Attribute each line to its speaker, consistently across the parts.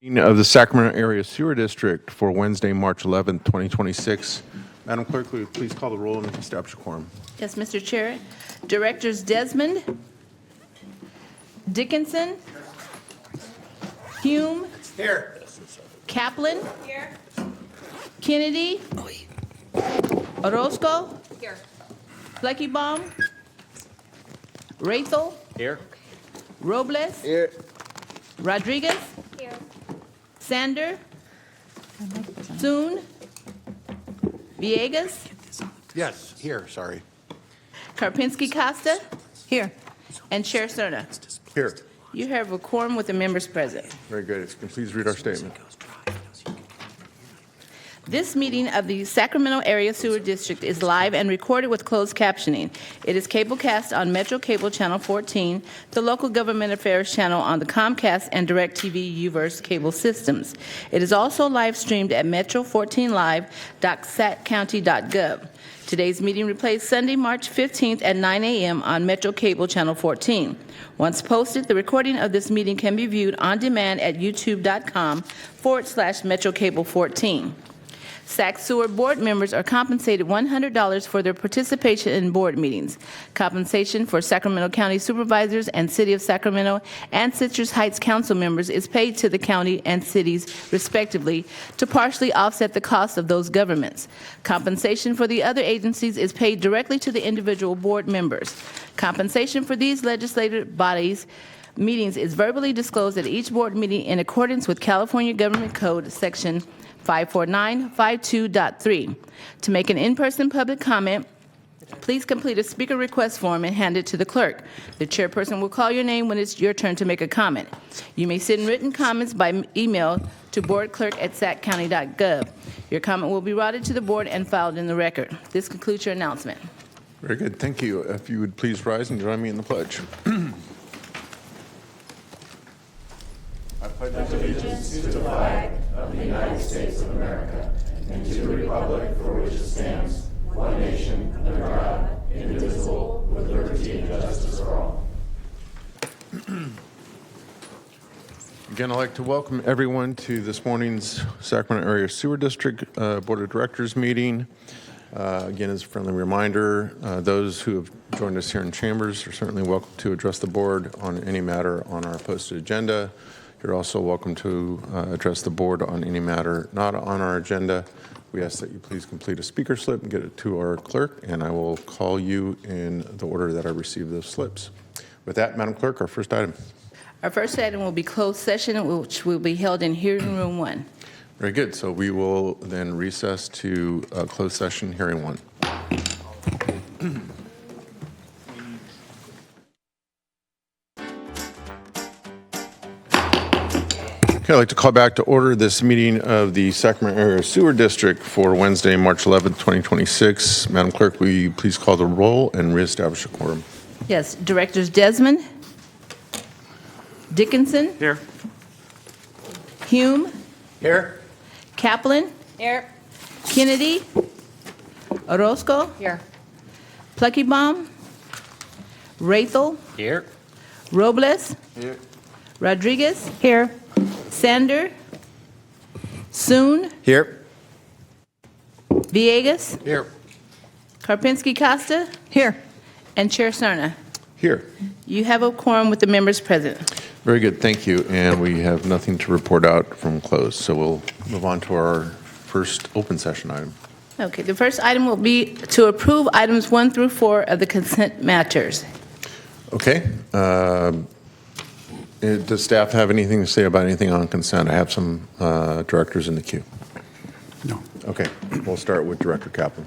Speaker 1: Of the Sacramento Area Sewer District for Wednesday, March 11th, 2026. Madam Clerk, will you please call the roll and establish a quorum?
Speaker 2: Yes, Mr. Chair. Directors Desmond, Dickinson, Hume.
Speaker 3: Here.
Speaker 2: Kaplan. Here. Kennedy. Orozco.
Speaker 3: Here.
Speaker 2: Fleckybaum. Rathel.
Speaker 3: Here.
Speaker 2: Robles.
Speaker 3: Here.
Speaker 2: Rodriguez.
Speaker 3: Here.
Speaker 2: Sander. Soon. Villegas.
Speaker 3: Yes, here, sorry.
Speaker 2: Karpinski Costa. Here. And Chair Cerna.
Speaker 1: Here.
Speaker 2: You have a quorum with the members present.
Speaker 1: Very good. Can you please read our statement?
Speaker 2: This meeting of the Sacramento Area Sewer District is live and recorded with closed captioning. It is cablecast on Metro Cable Channel 14, the Local Government Affairs channel on the Comcast and DirecTV UVerse cable systems. It is also live streamed at metro14live.saccounty.gov. Today's meeting replays Sunday, March 15th at 9 a.m. on Metro Cable Channel 14. Once posted, the recording of this meeting can be viewed on demand at youtube.com/MetroCable14. SacSewer board members are compensated $100 for their participation in board meetings. Compensation for Sacramento County supervisors and City of Sacramento and Citrus Heights council members is paid to the county and cities, respectively, to partially offset the cost of those governments. Compensation for the other agencies is paid directly to the individual board members. Compensation for these legislative bodies meetings is verbally disclosed at each board meeting in accordance with California Government Code Section 54952.3. To make an in-person public comment, please complete a speaker request form and hand it to the clerk. The chairperson will call your name when it's your turn to make a comment. You may send written comments by email to boardclerk@saccounty.gov. Your comment will be routed to the board and filed in the record. This concludes your announcement.
Speaker 1: Very good. Thank you. If you would please rise and join me in the pledge. I pledge allegiance to the flag of the United States of America and to the republic for which it stands, one nation, under God, indivisible, with liberty and justice for all. Again, I'd like to welcome everyone to this morning's Sacramento Area Sewer District Board of Directors meeting. Again, as a friendly reminder, those who have joined us here in chambers are certainly welcome to address the board on any matter on our posted agenda. You're also welcome to address the board on any matter not on our agenda. We ask that you please complete a speaker slip and get it to our clerk, and I will call you in the order that I receive those slips. With that, Madam Clerk, our first item.
Speaker 2: Our first item will be closed session, which will be held in hearing room 1.
Speaker 1: Very good. So we will then recess to closed session, hearing 1. Okay, I'd like to call back to order this meeting of the Sacramento Area Sewer District for Wednesday, March 11th, 2026. Madam Clerk, will you please call the roll and reestablish a quorum?
Speaker 2: Yes, Directors Desmond, Dickinson.
Speaker 3: Here.
Speaker 2: Hume.
Speaker 3: Here.
Speaker 2: Kaplan.
Speaker 3: Here.
Speaker 2: Kennedy. Orozco.
Speaker 3: Here.
Speaker 2: Fleckybaum. Rathel.
Speaker 3: Here.
Speaker 2: Robles.
Speaker 3: Here.
Speaker 2: Rodriguez. Here. Sander. Soon.
Speaker 3: Here.
Speaker 2: Villegas.
Speaker 3: Here.
Speaker 2: Karpinski Costa. Here. And Chair Cerna.
Speaker 1: Here.
Speaker 2: You have a quorum with the members present.
Speaker 1: Very good, thank you. And we have nothing to report out from closed. So we'll move on to our first open session item.
Speaker 2: Okay, the first item will be to approve items 1 through 4 of the consent matters.
Speaker 1: Okay. Does staff have anything to say about anything on consent? I have some directors in the queue.
Speaker 4: No.
Speaker 1: Okay, we'll start with Director Kaplan.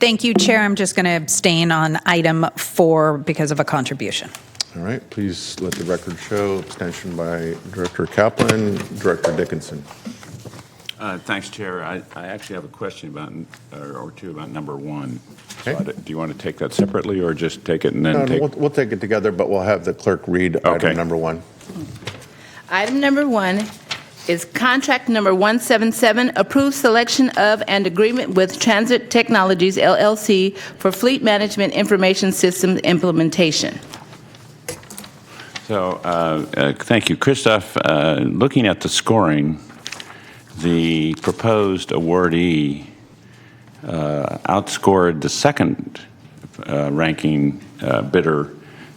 Speaker 5: Thank you, Chair. I'm just going to abstain on item 4 because of a contribution.
Speaker 1: All right, please let the record show abstention by Director Kaplan. Director Dickinson.
Speaker 4: Thanks, Chair. I actually have a question about, or two about number 1.
Speaker 1: Okay.
Speaker 4: So do you want to take that separately or just take it and then take?
Speaker 1: We'll take it together, but we'll have the clerk read
Speaker 4: Okay.
Speaker 1: item number 1.
Speaker 2: Item number 1 is contract number 177, approved selection of and agreement with Transit Technologies, LLC for fleet management information system implementation.
Speaker 4: So, thank you. Christoph, looking at the scoring, the proposed awardee outscored the second ranking bidder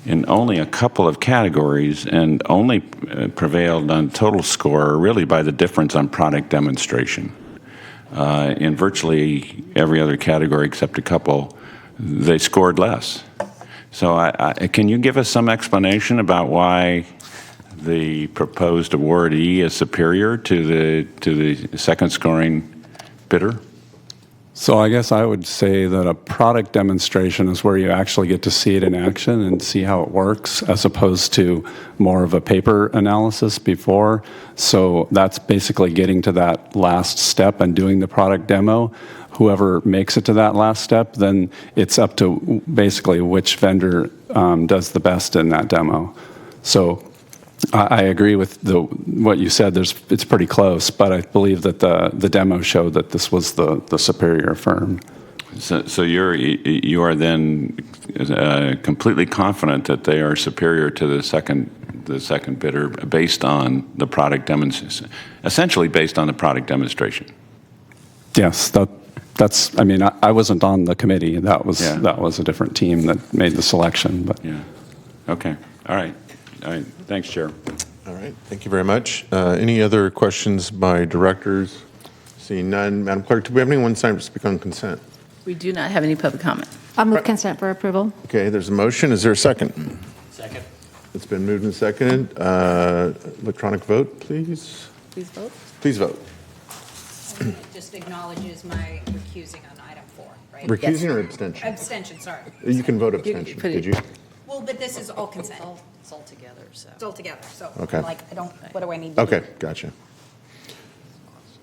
Speaker 4: in only a couple of categories and only prevailed on total score really by the difference on product demonstration. In virtually every other category except a couple, they scored less. So can you give us some explanation about why the proposed awardee is superior to the second scoring bidder?
Speaker 6: So I guess I would say that a product demonstration is where you actually get to see it in action and see how it works, as opposed to more of a paper analysis before. So that's basically getting to that last step and doing the product demo. Whoever makes it to that last step, then it's up to basically which vendor does the best in that demo. So I agree with what you said. It's pretty close, but I believe that the demo showed that this was the superior firm.
Speaker 4: So you are then completely confident that they are superior to the second bidder based on the product demonstration, essentially based on the product demonstration.
Speaker 6: Yes, that's. I mean, I wasn't on the committee. That was a different team that made the selection. But
Speaker 4: yeah, okay, all right. Thanks, Chair.
Speaker 1: All right, thank you very much. Any other questions by directors? Seeing none, Madam Clerk, do we have anyone signed up to speak on consent?
Speaker 2: We do not have any public comment.
Speaker 7: I'll move consent for approval.
Speaker 1: Okay, there's a motion. Is there a second?
Speaker 3: Second.
Speaker 1: It's been moved and seconded. Electronic vote, please.
Speaker 2: Please vote.
Speaker 1: Please vote.
Speaker 5: It just acknowledges my recusing on item 4, right?
Speaker 1: Recusing or abstention?
Speaker 5: Abstention, sorry.
Speaker 1: You can vote abstention.
Speaker 2: put it-
Speaker 1: Did you?
Speaker 5: Well, but this is all consent.
Speaker 8: It's all together, so.
Speaker 5: It's all together, so
Speaker 1: Okay.
Speaker 5: I'm like, what do I need to do?
Speaker 1: Okay, gotcha.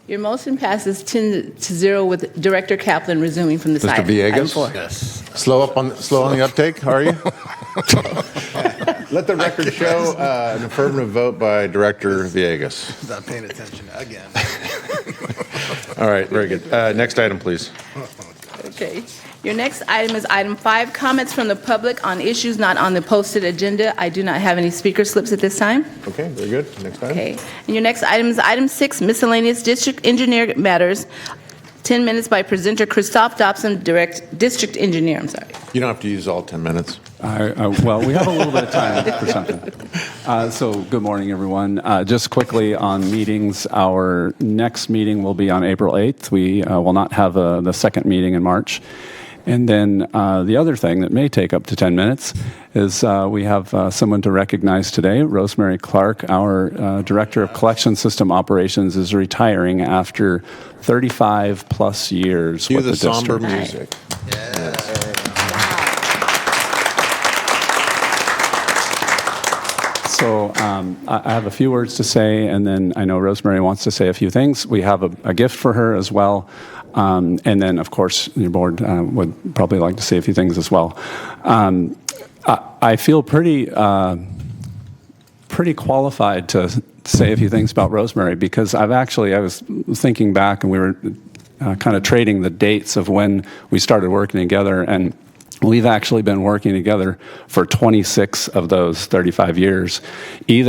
Speaker 2: Your motion passes 10-0 with Director Kaplan resuming from this
Speaker 1: Mr.
Speaker 2: item. Item
Speaker 1: Villegas?
Speaker 2: 4.
Speaker 3: Yes.
Speaker 1: Slow on the uptake, are you? Let the record show an affirmative vote by Director Villegas.
Speaker 3: Not paying attention again.
Speaker 1: All right, very good. Next item, please.
Speaker 2: Okay. Your next item is item 5, comments from the public on issues not on the posted agenda. I do not have any speaker slips at this time.
Speaker 1: Okay, very good. Next item.
Speaker 2: Okay. And your next item is item 6, miscellaneous district engineer matters. 10 minutes by presenter Christoph Dobson, district engineer. I'm sorry.
Speaker 1: You don't have to use all 10 minutes.
Speaker 6: Well, we have a little bit of time for something. So good morning, everyone. Just quickly on meetings, our next meeting will be on April 8th. We will not have the second meeting in March. And then the other thing that may take up to 10 minutes is we have someone to recognize today. Rosemary Clark, our Director of Collection System Operations, is retiring after 35 plus years
Speaker 1: Cue
Speaker 6: with
Speaker 1: the
Speaker 6: the
Speaker 1: somber
Speaker 6: district.
Speaker 1: music.
Speaker 6: So I have a few words to say, and then I know Rosemary wants to say a few things. We have a gift for her as well. And then, of course, your board would probably like to say a few things as well. I feel pretty qualified to say a few things about Rosemary because I was thinking back and we were kind of trading the dates of when we started working together, and we've actually been working together for 26 of those 35 years. We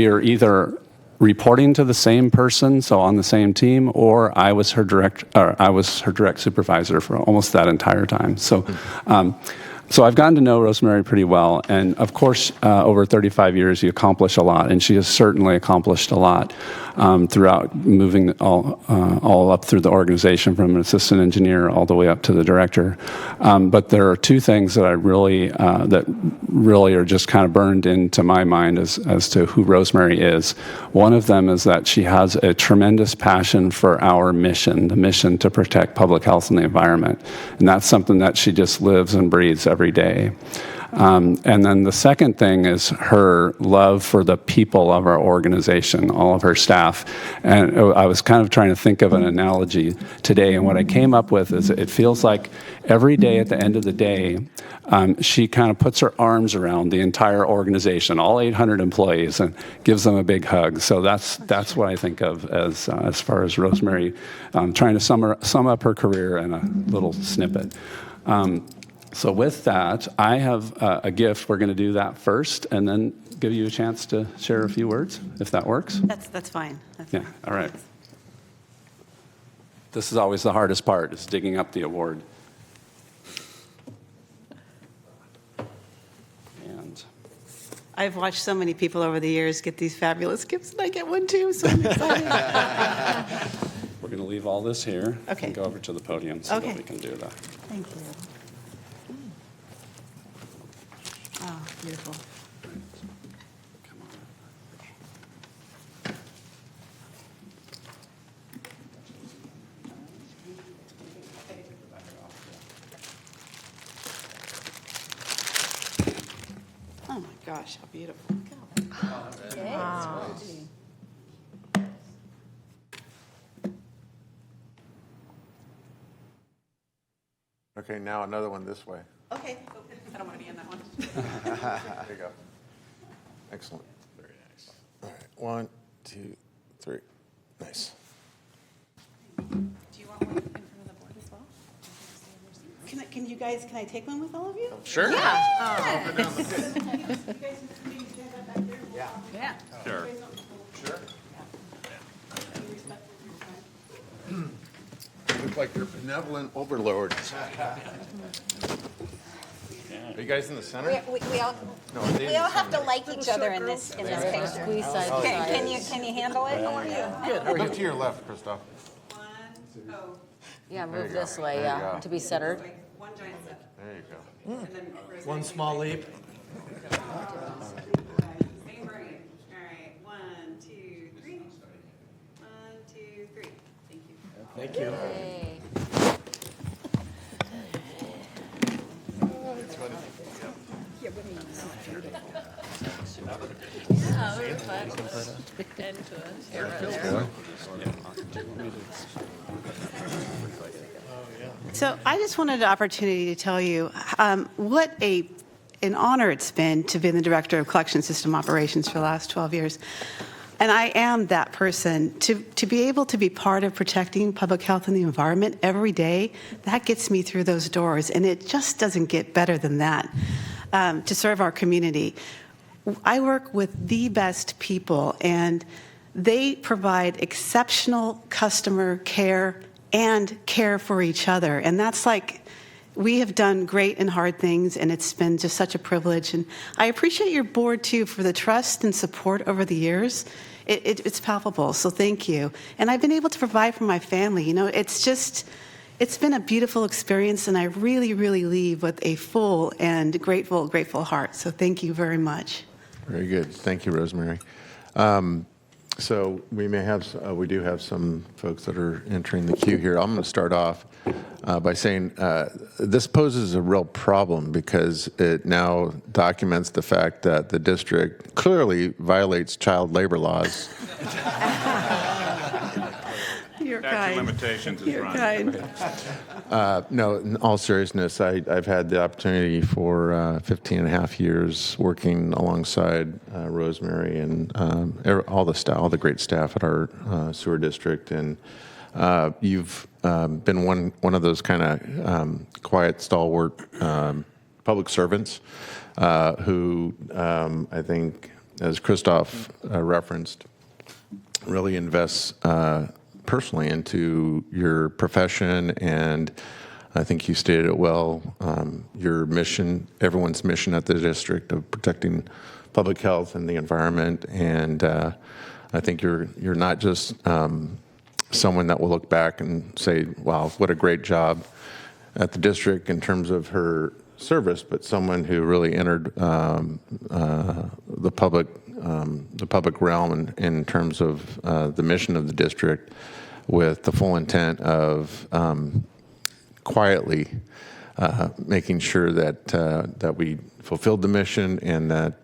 Speaker 6: are either reporting to the same person, so on the same team, or I was her direct supervisor for almost that entire time. So I've gotten to know Rosemary pretty well, and of course, over 35 years, you accomplish a lot, and she has certainly accomplished a lot throughout moving all up through the organization, from an assistant engineer all the way up to the director. But there are two things that that really are just kind of burned into my mind as to who Rosemary is. One of them is that she has a tremendous passion for our mission, the mission to protect public health and the environment, and that's something that she just lives and breathes every day. And then the second thing is her love for the people of our organization, all of her staff. And I was kind of trying to think of an analogy today, and what I came up with is it feels like every day at the end of the day, she kind of puts her arms around the entire organization, all 800 employees, and gives them a big hug. So that's what I think of as far as Rosemary, trying to sum up her career in a little snippet. So with that, I have a gift. We're going to do that first and then give you a chance to share a few words, if that works.
Speaker 8: That's fine. That's
Speaker 6: Yeah,
Speaker 8: fine.
Speaker 6: all right. This is always the hardest part, is digging up the award. And
Speaker 8: I've watched so many people over the years get these fabulous gifts, and I get one too, so I'm excited.
Speaker 6: we're going to leave all this here
Speaker 8: Okay.
Speaker 6: and go over to the podium so
Speaker 8: Okay.
Speaker 6: that we can do that.
Speaker 8: Thank you. Oh, beautiful. Oh my gosh, how beautiful.
Speaker 1: Okay, now another one this way.
Speaker 8: Okay. I don't want to be in that one.
Speaker 1: There you go. Excellent. Very nice. All right, 1, 2, 3. Nice.
Speaker 8: Do you want one in front of the board as well? Can I take one with all of you?
Speaker 1: Sure.
Speaker 2: Yeah.
Speaker 8: You guys can maybe stand up back there.
Speaker 2: Yeah.
Speaker 4: Sure.
Speaker 1: Look like you're benevolent overlords. Are you guys in the center?
Speaker 9: We all
Speaker 1: No, are they in
Speaker 9: we all
Speaker 1: the
Speaker 9: have to
Speaker 1: center?
Speaker 9: like each other in this picture.
Speaker 7: Squeeze side to
Speaker 9: Can
Speaker 7: side.
Speaker 9: you handle it? How are you?
Speaker 1: Look to your left, Christoph.
Speaker 7: Yeah,
Speaker 1: There you
Speaker 7: move
Speaker 1: go.
Speaker 7: this way,
Speaker 1: There you
Speaker 7: yeah,
Speaker 1: go.
Speaker 7: to be centered.
Speaker 8: One giant step.
Speaker 1: There you go.
Speaker 3: One small leap.
Speaker 8: Same brain. All right. 1, 2, 3. 1, 2, 3. Thank you.
Speaker 3: Thank you.
Speaker 7: Yay.
Speaker 8: So I just wanted an opportunity to tell you what an honor it's been to be the director of collection system operations for the last 12 years. And I am that person. To be able to be part of protecting public health and the environment every day, that gets me through those doors. And it just doesn't get better than that to serve our community. I work with the best people, and they provide exceptional customer care and care for each other. And that's like, we have done great and hard things, and it's been just such a privilege. And I appreciate your board, too, for the trust and support over the years. It's palpable, so thank you. And I've been able to provide for my family. You know, it's been a beautiful experience, and I really, really leave with a full and grateful heart. So thank you very much.
Speaker 1: Very good. Thank you, Rosemary. So we do have some folks that are entering the queue here. I'm going to start off by saying this poses a real problem because it now documents the fact that the district clearly violates child labor laws.
Speaker 8: You're
Speaker 4: Statute
Speaker 8: kind.
Speaker 4: limitations is
Speaker 8: You're
Speaker 4: running.
Speaker 8: kind.
Speaker 1: No, in all seriousness, I've had the opportunity for 15 and a half years working alongside Rosemary and all the great staff at our sewer district. And you've been one of those kind of quiet, stalwart public servants who I think, as Christoph referenced, really invests personally into your profession, and I think you stated it well, your mission, everyone's mission at the district of protecting public health and the environment, and I think you're not just someone that will look back and say, wow, what a great job at the district in terms of her service, but someone who really entered the public realm in terms of the mission of the district with the full intent of quietly making sure that we fulfilled the mission and that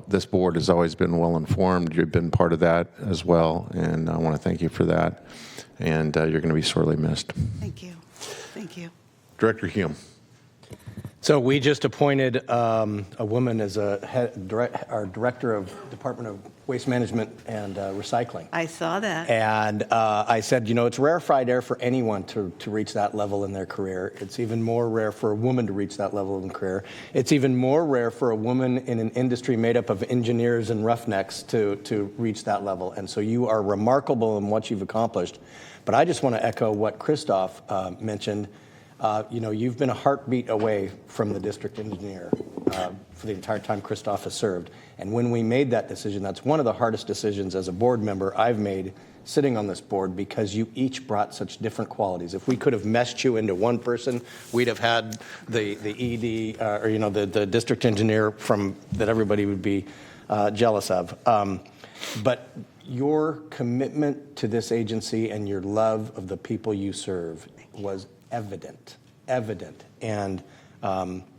Speaker 1: this board has always been well informed. You've been part of that as well, and I want to thank you for that. And you're going to be sorely missed.
Speaker 8: Thank you. Thank you.
Speaker 1: Director Hume.
Speaker 3: So we just appointed a woman as our director of Department of Waste Management and Recycling.
Speaker 8: I saw that.
Speaker 3: And I said, you know, it's rarefied air for anyone to reach that level in their career. It's even more rare for a woman to reach that level in career. It's even more rare for a woman in an industry made up of engineers and roughnecks to reach that level. And so you are remarkable in what you've accomplished. But I just want to echo what Christoph mentioned. You know, you've been a heartbeat away from the district engineer for the entire time Christoph has served. And when we made that decision, that's one of the hardest decisions as a board member I've made sitting on this board, because you each brought such different qualities. If we could have meshed you into one person, we'd have had the ED or, you know, the district engineer that everybody would be jealous of. But your commitment to this agency and your love of the people you serve was evident, and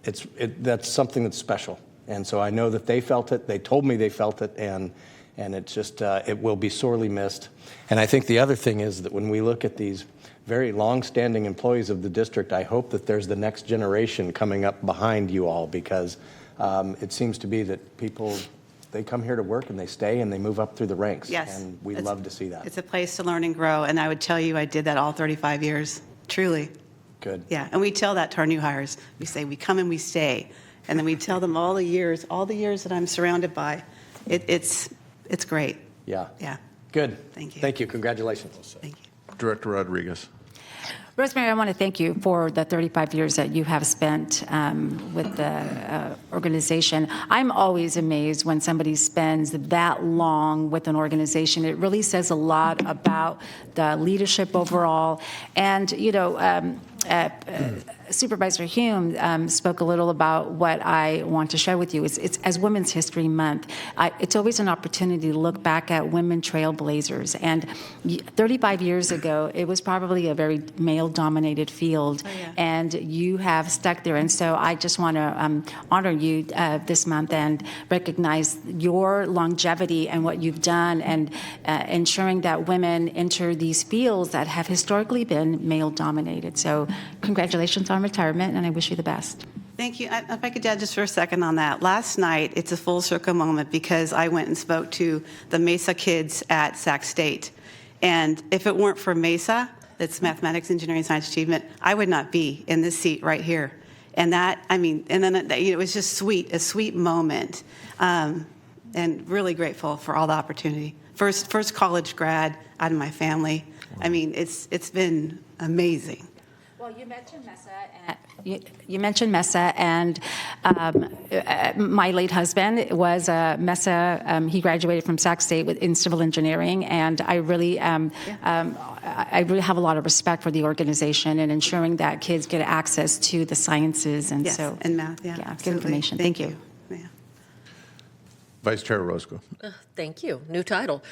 Speaker 3: that's something that's special. And so I know that they felt it. They told me they felt it, and it's just it will be sorely missed. And I think the other thing is that when we look at these very long-standing employees of the district, I hope that there's the next generation coming up behind you all, because it seems to be that people, they come here to work and they stay and they move up through the ranks.
Speaker 8: Yes.
Speaker 3: And we love to see that.
Speaker 8: It's a place to learn and grow, and I would tell you I did that all 35 years, truly.
Speaker 3: Good.
Speaker 8: Yeah, and we tell that to our new hires. We say, we come and we stay. And then we tell them all the years that I'm surrounded by. It's great.
Speaker 3: Yeah.
Speaker 8: Yeah.
Speaker 3: Good.
Speaker 8: Thank you.
Speaker 3: Thank you. Congratulations.
Speaker 8: Thank you.
Speaker 1: Director Rodriguez.
Speaker 7: Rosemary, I want to thank you for the 35 years that you have spent with the organization. I'm always amazed when somebody spends that long with an organization. It really says a lot about the leadership overall. And, you know, Supervisor Hume spoke a little about what I want to share with you. It's as Women's History Month. It's always an opportunity to look back at women trailblazers. And 35 years ago, it was probably a very male-dominated field, and you have stuck there. And so I just want to honor you this month and recognize your longevity and what you've done, and ensuring that women enter these fields that have historically been male-dominated. So congratulations on retirement, and I wish you the best.
Speaker 8: Thank you. If I could add just for a second on that. Last night, it's a full circle moment, because I went and spoke to the Mesa kids at Sac State. And if it weren't for Mesa, that's mathematics, engineering, science achievement, I would not be in this seat right here. And that, I mean, and then it was just sweet, a sweet moment. And really grateful for all the opportunity. First college grad out of my family. I mean, it's been amazing.
Speaker 7: Well, you mentioned Mesa, and my late husband was Mesa. He graduated from Sac State in civil engineering, and I really have a lot of respect for the organization and ensuring that kids get access to the sciences, and
Speaker 8: Yes,
Speaker 7: so
Speaker 8: and math, yeah,
Speaker 7: good
Speaker 8: absolutely.
Speaker 7: information. Thank you.
Speaker 8: Yeah.
Speaker 1: Vice Chair Roscoe.
Speaker 10: Thank you. New title.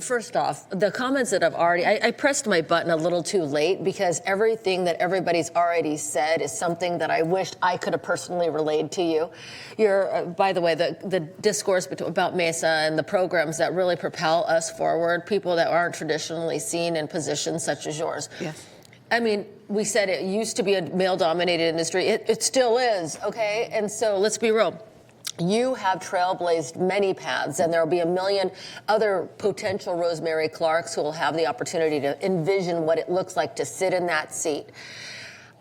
Speaker 10: First off, the comments that I've already, I pressed my button a little too late, because everything that everybody's already said is something that I wished I could have personally relayed to you. By the way, the discourse about Mesa and the programs that really propel us forward, people that aren't traditionally seen in positions such as yours.
Speaker 8: Yes.
Speaker 10: I mean, we said it used to be a male-dominated industry. It still is, okay? And so let's be real. You have trailblazed many paths, and there will be a million other potential Rosemary Clarks who will have the opportunity to envision what it looks like to sit in that seat.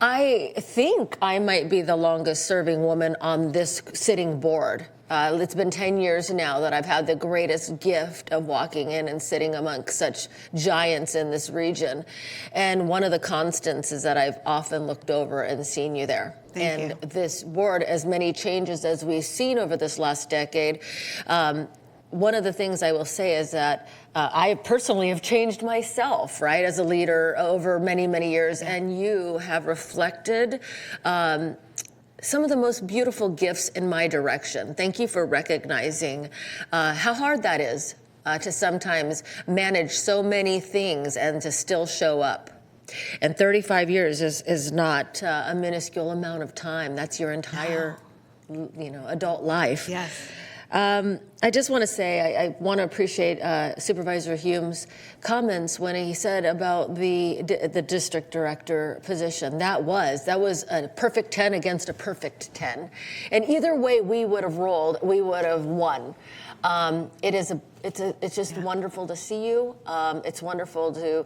Speaker 10: I think I might be the longest serving woman on this sitting board. It's been 10 years now that I've had the greatest gift of walking in and sitting amongst such giants in this region. And one of the constants is that I've often looked over and seen you there.
Speaker 8: Thank
Speaker 10: and
Speaker 8: you.
Speaker 10: This board, as many changes as we've seen over this last decade, one of the things I will say is that I personally have changed myself, right, as a leader over many, many years, and you have reflected some of the most beautiful gifts in my direction. Thank you for recognizing how hard that is to sometimes manage so many things and to still show up. And 35 years is not a minuscule amount of time. That's your entire, adult life.
Speaker 8: Yes.
Speaker 10: I just want to say I want to appreciate Supervisor Hume's comments when he said about the district director position. That was a perfect 10 against a perfect 10, and either way we would have rolled, we would have won. It's just wonderful to see you. It's wonderful to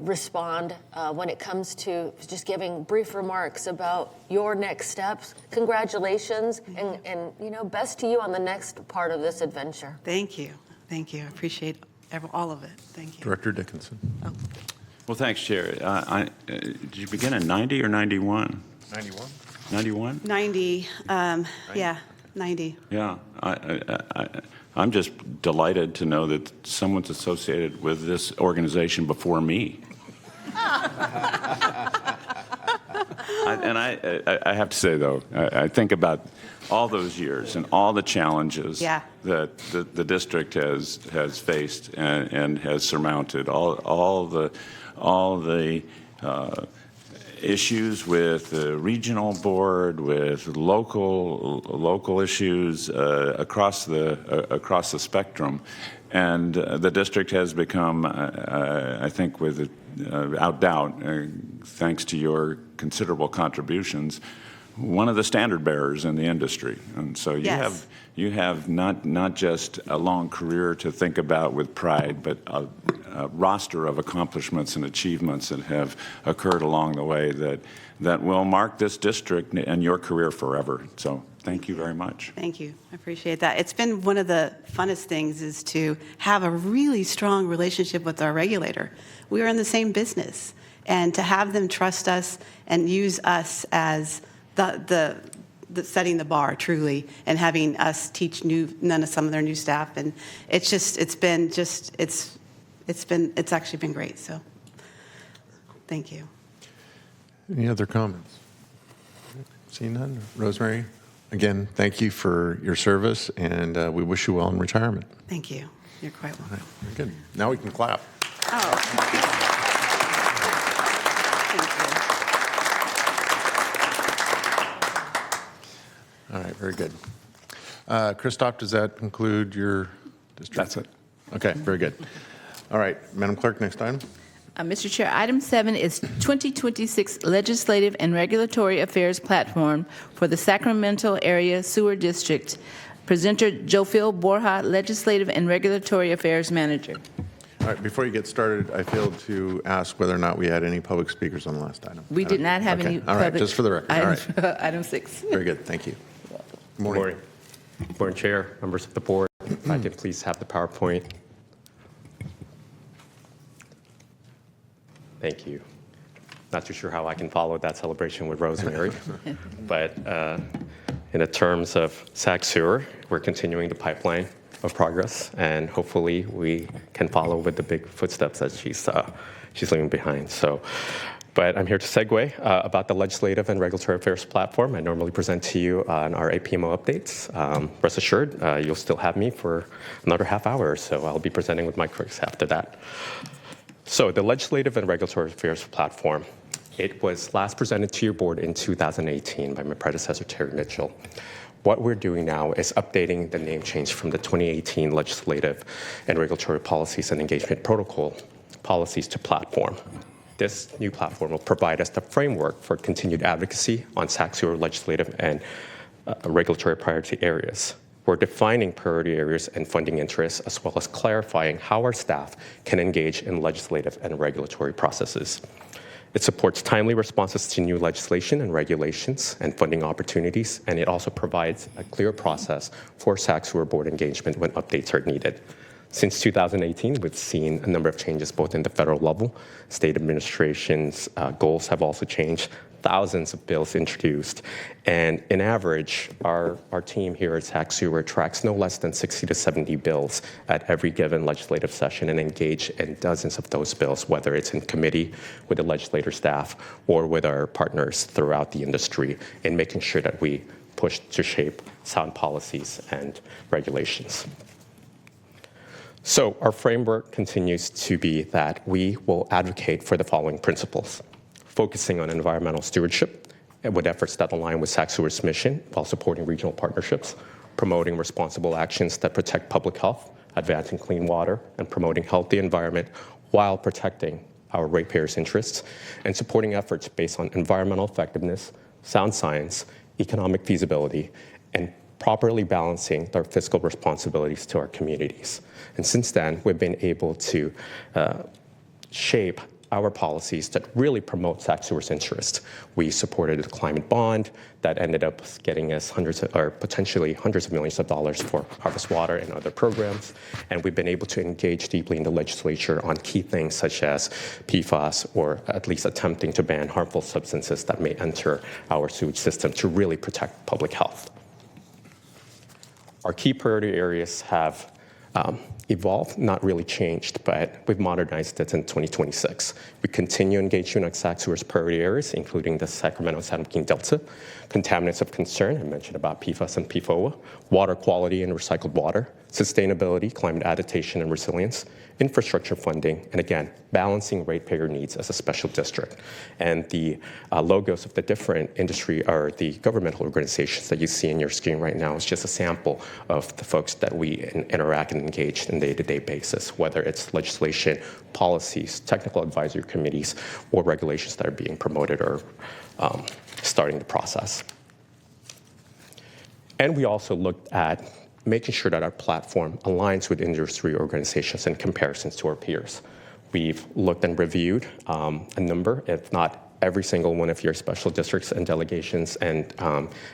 Speaker 10: respond when it comes to just giving brief remarks about your next steps. Congratulations, and best to you on the next part of this adventure.
Speaker 8: Thank you. Thank you. I appreciate all of it. Thank you.
Speaker 1: Director Dickinson.
Speaker 8: Oh.
Speaker 4: Well, thanks, Chair. Did you begin in 90 or 91?
Speaker 1: 91.
Speaker 4: 91?
Speaker 8: 90, yeah, 90.
Speaker 4: Yeah. I'm just delighted to know that someone's associated with this organization before me. I have to say, though, I think about all those years and all the challenges that the district has faced and has surmounted, all the issues with the regional board, with local issues across the spectrum, and the district has become, I think, without doubt, thanks to your considerable contributions, one of the standard bearers in the industry. And so you have not just a long career to think about with pride, but a roster of accomplishments and achievements that have occurred along the way that will mark this district and your career forever. So thank you very much.
Speaker 8: Thank you. I appreciate that. It's been one of the funnest things is to have a really strong relationship with our regulator. We are in the same business, and to have them trust us and use us as the setting the bar truly, and having us teach some of their new staff, and it's actually been great. So thank you.
Speaker 1: Any other comments? Seeing none. Rosemary, again, thank you for your service, and we wish you well in retirement.
Speaker 8: Thank you. You're quite welcome.
Speaker 1: All right, very good. Now we can clap.
Speaker 8: Oh. Thank you.
Speaker 1: All right, very good. Christoph, does that conclude your district?
Speaker 6: That's it.
Speaker 1: Okay, very good. All right, Madam Clerk, next item.
Speaker 2: Mr. Chair, item 7 is 2026 Legislative and Regulatory Affairs Platform for the Sacramento Area Sewer District. Presenter Jophil Borja, Legislative and Regulatory Affairs Manager.
Speaker 1: All right, before you get started, I failed to ask whether or not we had any public speakers on the last item.
Speaker 2: We did not have any
Speaker 1: All right,
Speaker 2: public.
Speaker 1: just for the record. All right.
Speaker 2: Item 6.
Speaker 1: Very good, thank you. Good morning.
Speaker 11: Good morning, Chair, members of the board. If I can please have the PowerPoint. Thank you. Not too sure how I can follow that celebration with Rosemary, but in the terms of SacSewer, we're continuing the pipeline of progress, and hopefully we can follow with the big footsteps that she's leaving behind. But I'm here to segue about the Legislative and Regulatory Affairs Platform. I normally present to you on our APMO updates. Rest assured, you'll still have me for another half hour, so I'll be presenting with my colleagues after that. So the Legislative and Regulatory Affairs Platform, it was last presented to your board in 2018 by my predecessor, Terry Mitchell. What we're doing now is updating the name change from the 2018 Legislative and Regulatory Policies and Engagement Protocol policies to platform. This new platform will provide us the framework for continued advocacy on SacSewer legislative and regulatory priority areas. We're defining priority areas and funding interests, as well as clarifying how our staff can engage in legislative and regulatory processes. It supports timely responses to new legislation and regulations and funding opportunities, and it also provides a clear process for SacSewer board engagement when updates are needed. Since 2018, we've seen a number of changes both in the federal level. State administration's goals have also changed. Thousands of bills introduced. And in average, our team here at SacSewer tracks no less than 60 to 70 bills at every given legislative session and engage in dozens of those bills, whether it's in committee with the legislator staff or with our partners throughout the industry in making sure that we push to shape sound policies and regulations. So our framework continues to be that we will advocate for the following principles: focusing on environmental stewardship with efforts that align with SacSewer's mission while supporting regional partnerships, promoting responsible actions that protect public health, advancing clean water, and promoting healthy environment while protecting our ratepayers' interests, and supporting efforts based on environmental effectiveness, sound science, economic feasibility, and properly balancing our fiscal responsibilities to our communities. And since then, we've been able to shape our policies that really promote SacSewer's interest. We supported a climate bond that ended up getting us potentially hundreds of millions of dollars for harvest water and other programs. And we've been able to engage deeply in the legislature on key things such as PFAS, or at least attempting to ban harmful substances that may enter our sewage system to really protect public health. Our key priority areas have evolved, not really changed, but we've modernized it in 2026. We continue engaging on SacSewer's priority areas, including the Sacramento San Joaquin Delta, contaminants of concern, I mentioned about PFAS and PFOA, water quality and recycled water, sustainability, climate adaptation and resilience, infrastructure funding, and again, balancing ratepayer needs as a special district. And the logos of the different industry or the governmental organizations that you see in your screen right now is just a sample of the folks that we interact and engage on a day-to-day basis, whether it's legislation, policies, technical advisory committees, or regulations that are being promoted or starting the process. And we also looked at making sure that our platform aligns with industry organizations in comparisons to our peers. We've looked and reviewed a number, if not every single one of your special districts and delegations and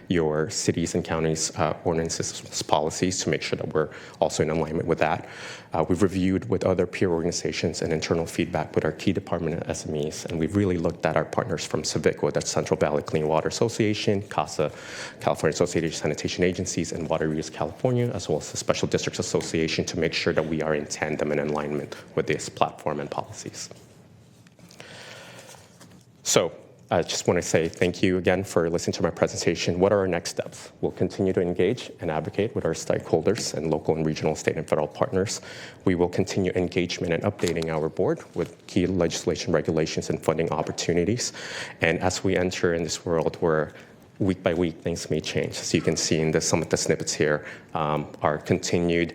Speaker 11: your cities and counties ordinances, policies, to make sure that we're also in alignment with that. We've reviewed with other peer organizations and internal feedback with our key department and SMEs, and we've really looked at our partners from CIVICWA, that's Central Valley Clean Water Association, CASA, California Association of Sanitation Agencies, and Water Reuse California, as well as the Special Districts Association, to make sure that we are in tandem and in alignment with this platform and policies. So I just want to say thank you again for listening to my presentation. What are our next steps? We'll continue to engage and advocate with our stakeholders and local and regional, state and federal partners. We will continue engagement and updating our board with key legislation, regulations, and funding opportunities. And as we enter in this world where week by week things may change, as you can see in some of the snippets here, our continued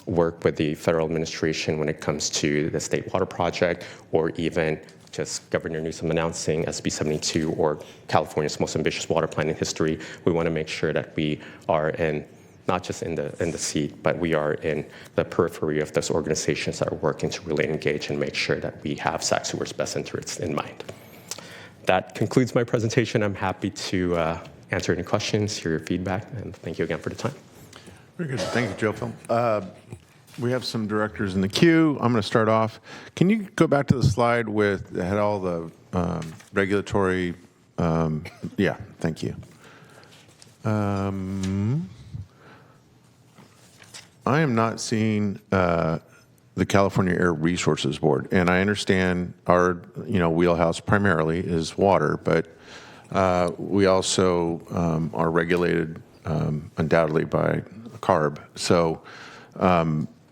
Speaker 11: work with the federal administration when it comes to the State Water Project, or even just Governor Newsom announcing SB 72 or California's most ambitious water plan in history. We want to make sure that we are in, not just in the seat, but we are in the periphery of those organizations that are working to really engage and make sure that we have SacSewer's best interests in mind. That concludes my presentation. I'm happy to answer any questions, hear your feedback, and thank you again for the time.
Speaker 1: Very good. Thank you, Joe Phil. We have some directors in the queue. I'm going to start off. Can you go back to the slide with that had all the regulatory? Yeah, thank you. I am not seeing the California Air Resources Board, and I understand our wheelhouse primarily is water, but we also are regulated undoubtedly by CARB. So.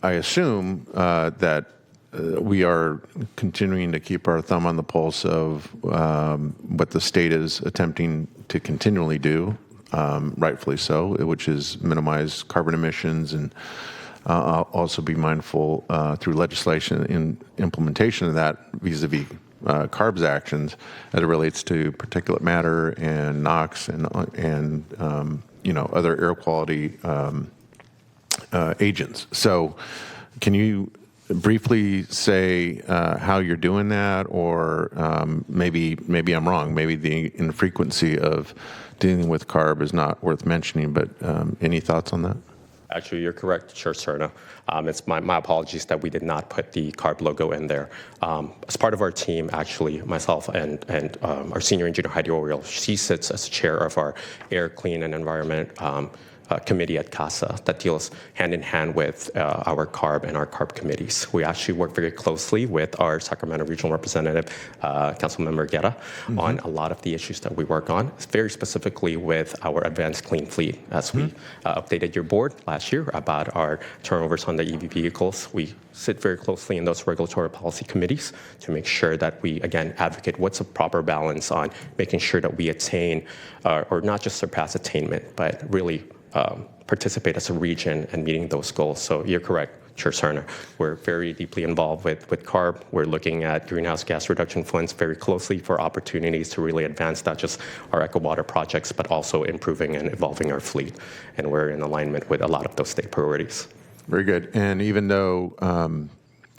Speaker 1: I assume that we are continuing to keep our thumb on the pulse of what the state is attempting to continually do, rightfully so, which is minimize carbon emissions, and also be mindful through legislation in implementation of that vis-a-vis CARB's actions as it relates to particulate matter and NOx and other air quality agents. So can you briefly say how you're doing that, or maybe I'm wrong, maybe the infrequency of dealing with CARB is not worth mentioning, but any thoughts on that?
Speaker 11: Actually, you're correct, Chair Serna. It's my apologies that we did not put the CARB logo in there. As part of our team, actually, myself and our senior engineer, Heidi Oriel, she sits as chair of our Air, Clean, and Environment committee at CASA that deals hand in hand with our CARB and our CARB committees. We actually work very closely with our Sacramento Regional Representative, Councilmember Guerra, on a lot of the issues that we work on, very specifically with our Advanced Clean Fleet. As we updated your board last year about our turnovers on the EV vehicles, we sit very closely in those regulatory policy committees to make sure that we, again, advocate what's a proper balance on making sure that we attain, or not just surpass attainment, but really participate as a region in meeting those goals. So you're correct, Chair Sarner. We're very deeply involved with CARB. We're looking at greenhouse gas reduction funds very closely for opportunities to really advance not just our EcoWater projects, but also improving and evolving our fleet. And we're in alignment with a lot of those state priorities.
Speaker 1: Very good. And even though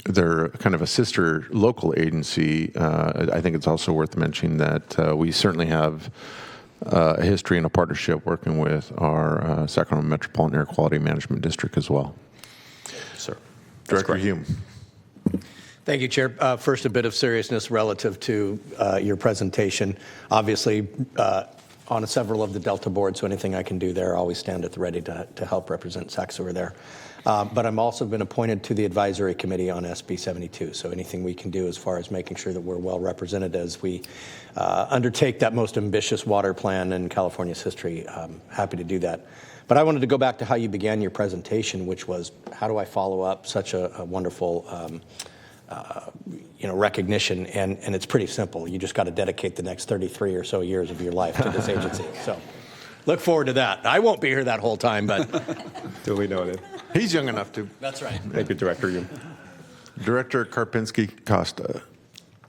Speaker 1: they're kind of a sister local agency, I think it's also worth mentioning that we certainly have a history and a partnership working with our Sacramento Metropolitan Air Quality Management District as well.
Speaker 11: Sir.
Speaker 1: Director Hume.
Speaker 3: Thank you, Chair. First, a bit of seriousness relative to your presentation. Obviously, on several of the Delta boards, so anything I can do there, I always stand at the ready to help represent SacSewer there. But I'm also been appointed to the advisory committee on SB 72, so anything we can do as far as making sure that we're well represented as we undertake that most ambitious water plan in California's history, happy to do that. But I wanted to go back to how you began your presentation, which was how do I follow up such a wonderful recognition, and it's pretty simple. You just got to dedicate the next 33 or so years of your life to this agency. So look forward to that. I won't be here that whole time, but
Speaker 11: Duly noted.
Speaker 1: He's young enough to.
Speaker 3: that's right.
Speaker 11: Thank you, Director Hume.
Speaker 1: Director Karpinski-Costa.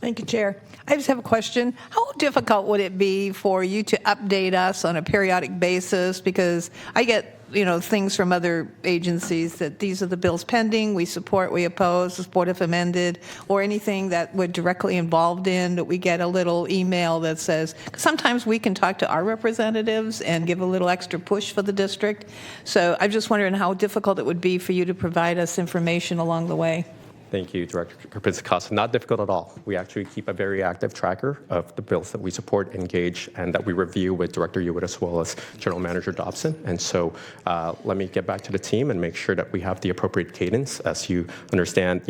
Speaker 12: Thank you, Chair. I just have a question. How difficult would it be for you to update us on a periodic basis? Because I get, things from other agencies that these are the bills pending, we support, we oppose, support if amended, or anything that we're directly involved in, that we get a little email that says, sometimes we can talk to our representatives and give a little extra push for the district. So I'm just wondering how difficult it would be for you to provide us information along the way.
Speaker 11: Thank you, Director Karpinski-Costa. Not difficult at all. We actually keep a very active tracker of the bills that we support, engage, and that we review with Director Hewitt as well as General Manager Dobson. And so let me get back to the team and make sure that we have the appropriate cadence. As you understand,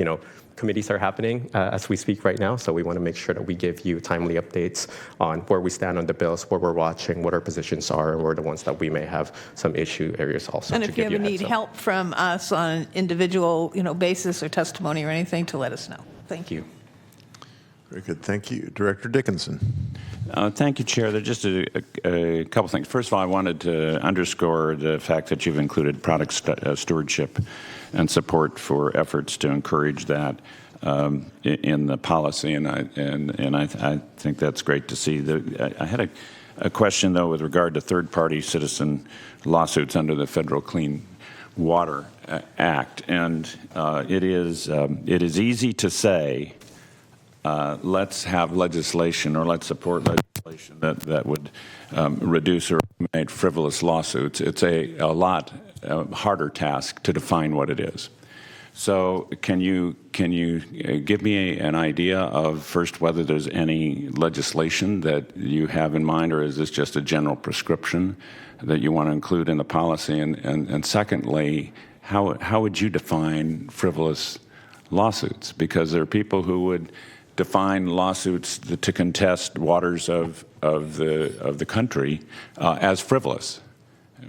Speaker 11: committees are happening as we speak right now, so we want to make sure that we give you timely updates on where we stand on the bills, where we're watching, what our positions are, and where the ones that we may have some issue areas also.
Speaker 12: And
Speaker 11: to
Speaker 12: if you
Speaker 11: give
Speaker 12: ever
Speaker 11: a
Speaker 12: need
Speaker 11: heads up.
Speaker 12: help from us on an individual, basis or testimony or anything, to let us know. Thank you.
Speaker 1: Very good. Thank you. Director Dickinson.
Speaker 4: Thank you, Chair. There's just a couple things. First of all, I wanted to underscore the fact that you've included product stewardship and support for efforts to encourage that in the policy, and I think that's great to see. I had a question, though, with regard to third-party citizen lawsuits under the Federal Clean Water Act, and it is easy to say, let's have legislation or let's support legislation that would reduce or eliminate frivolous lawsuits. It's a lot harder task to define what it is. So can you give me an idea of, first, whether there's any legislation that you have in mind, or is this just a general prescription that you want to include in the policy? And secondly, how would you define frivolous lawsuits? Because there are people who would define lawsuits to contest waters of the country as frivolous,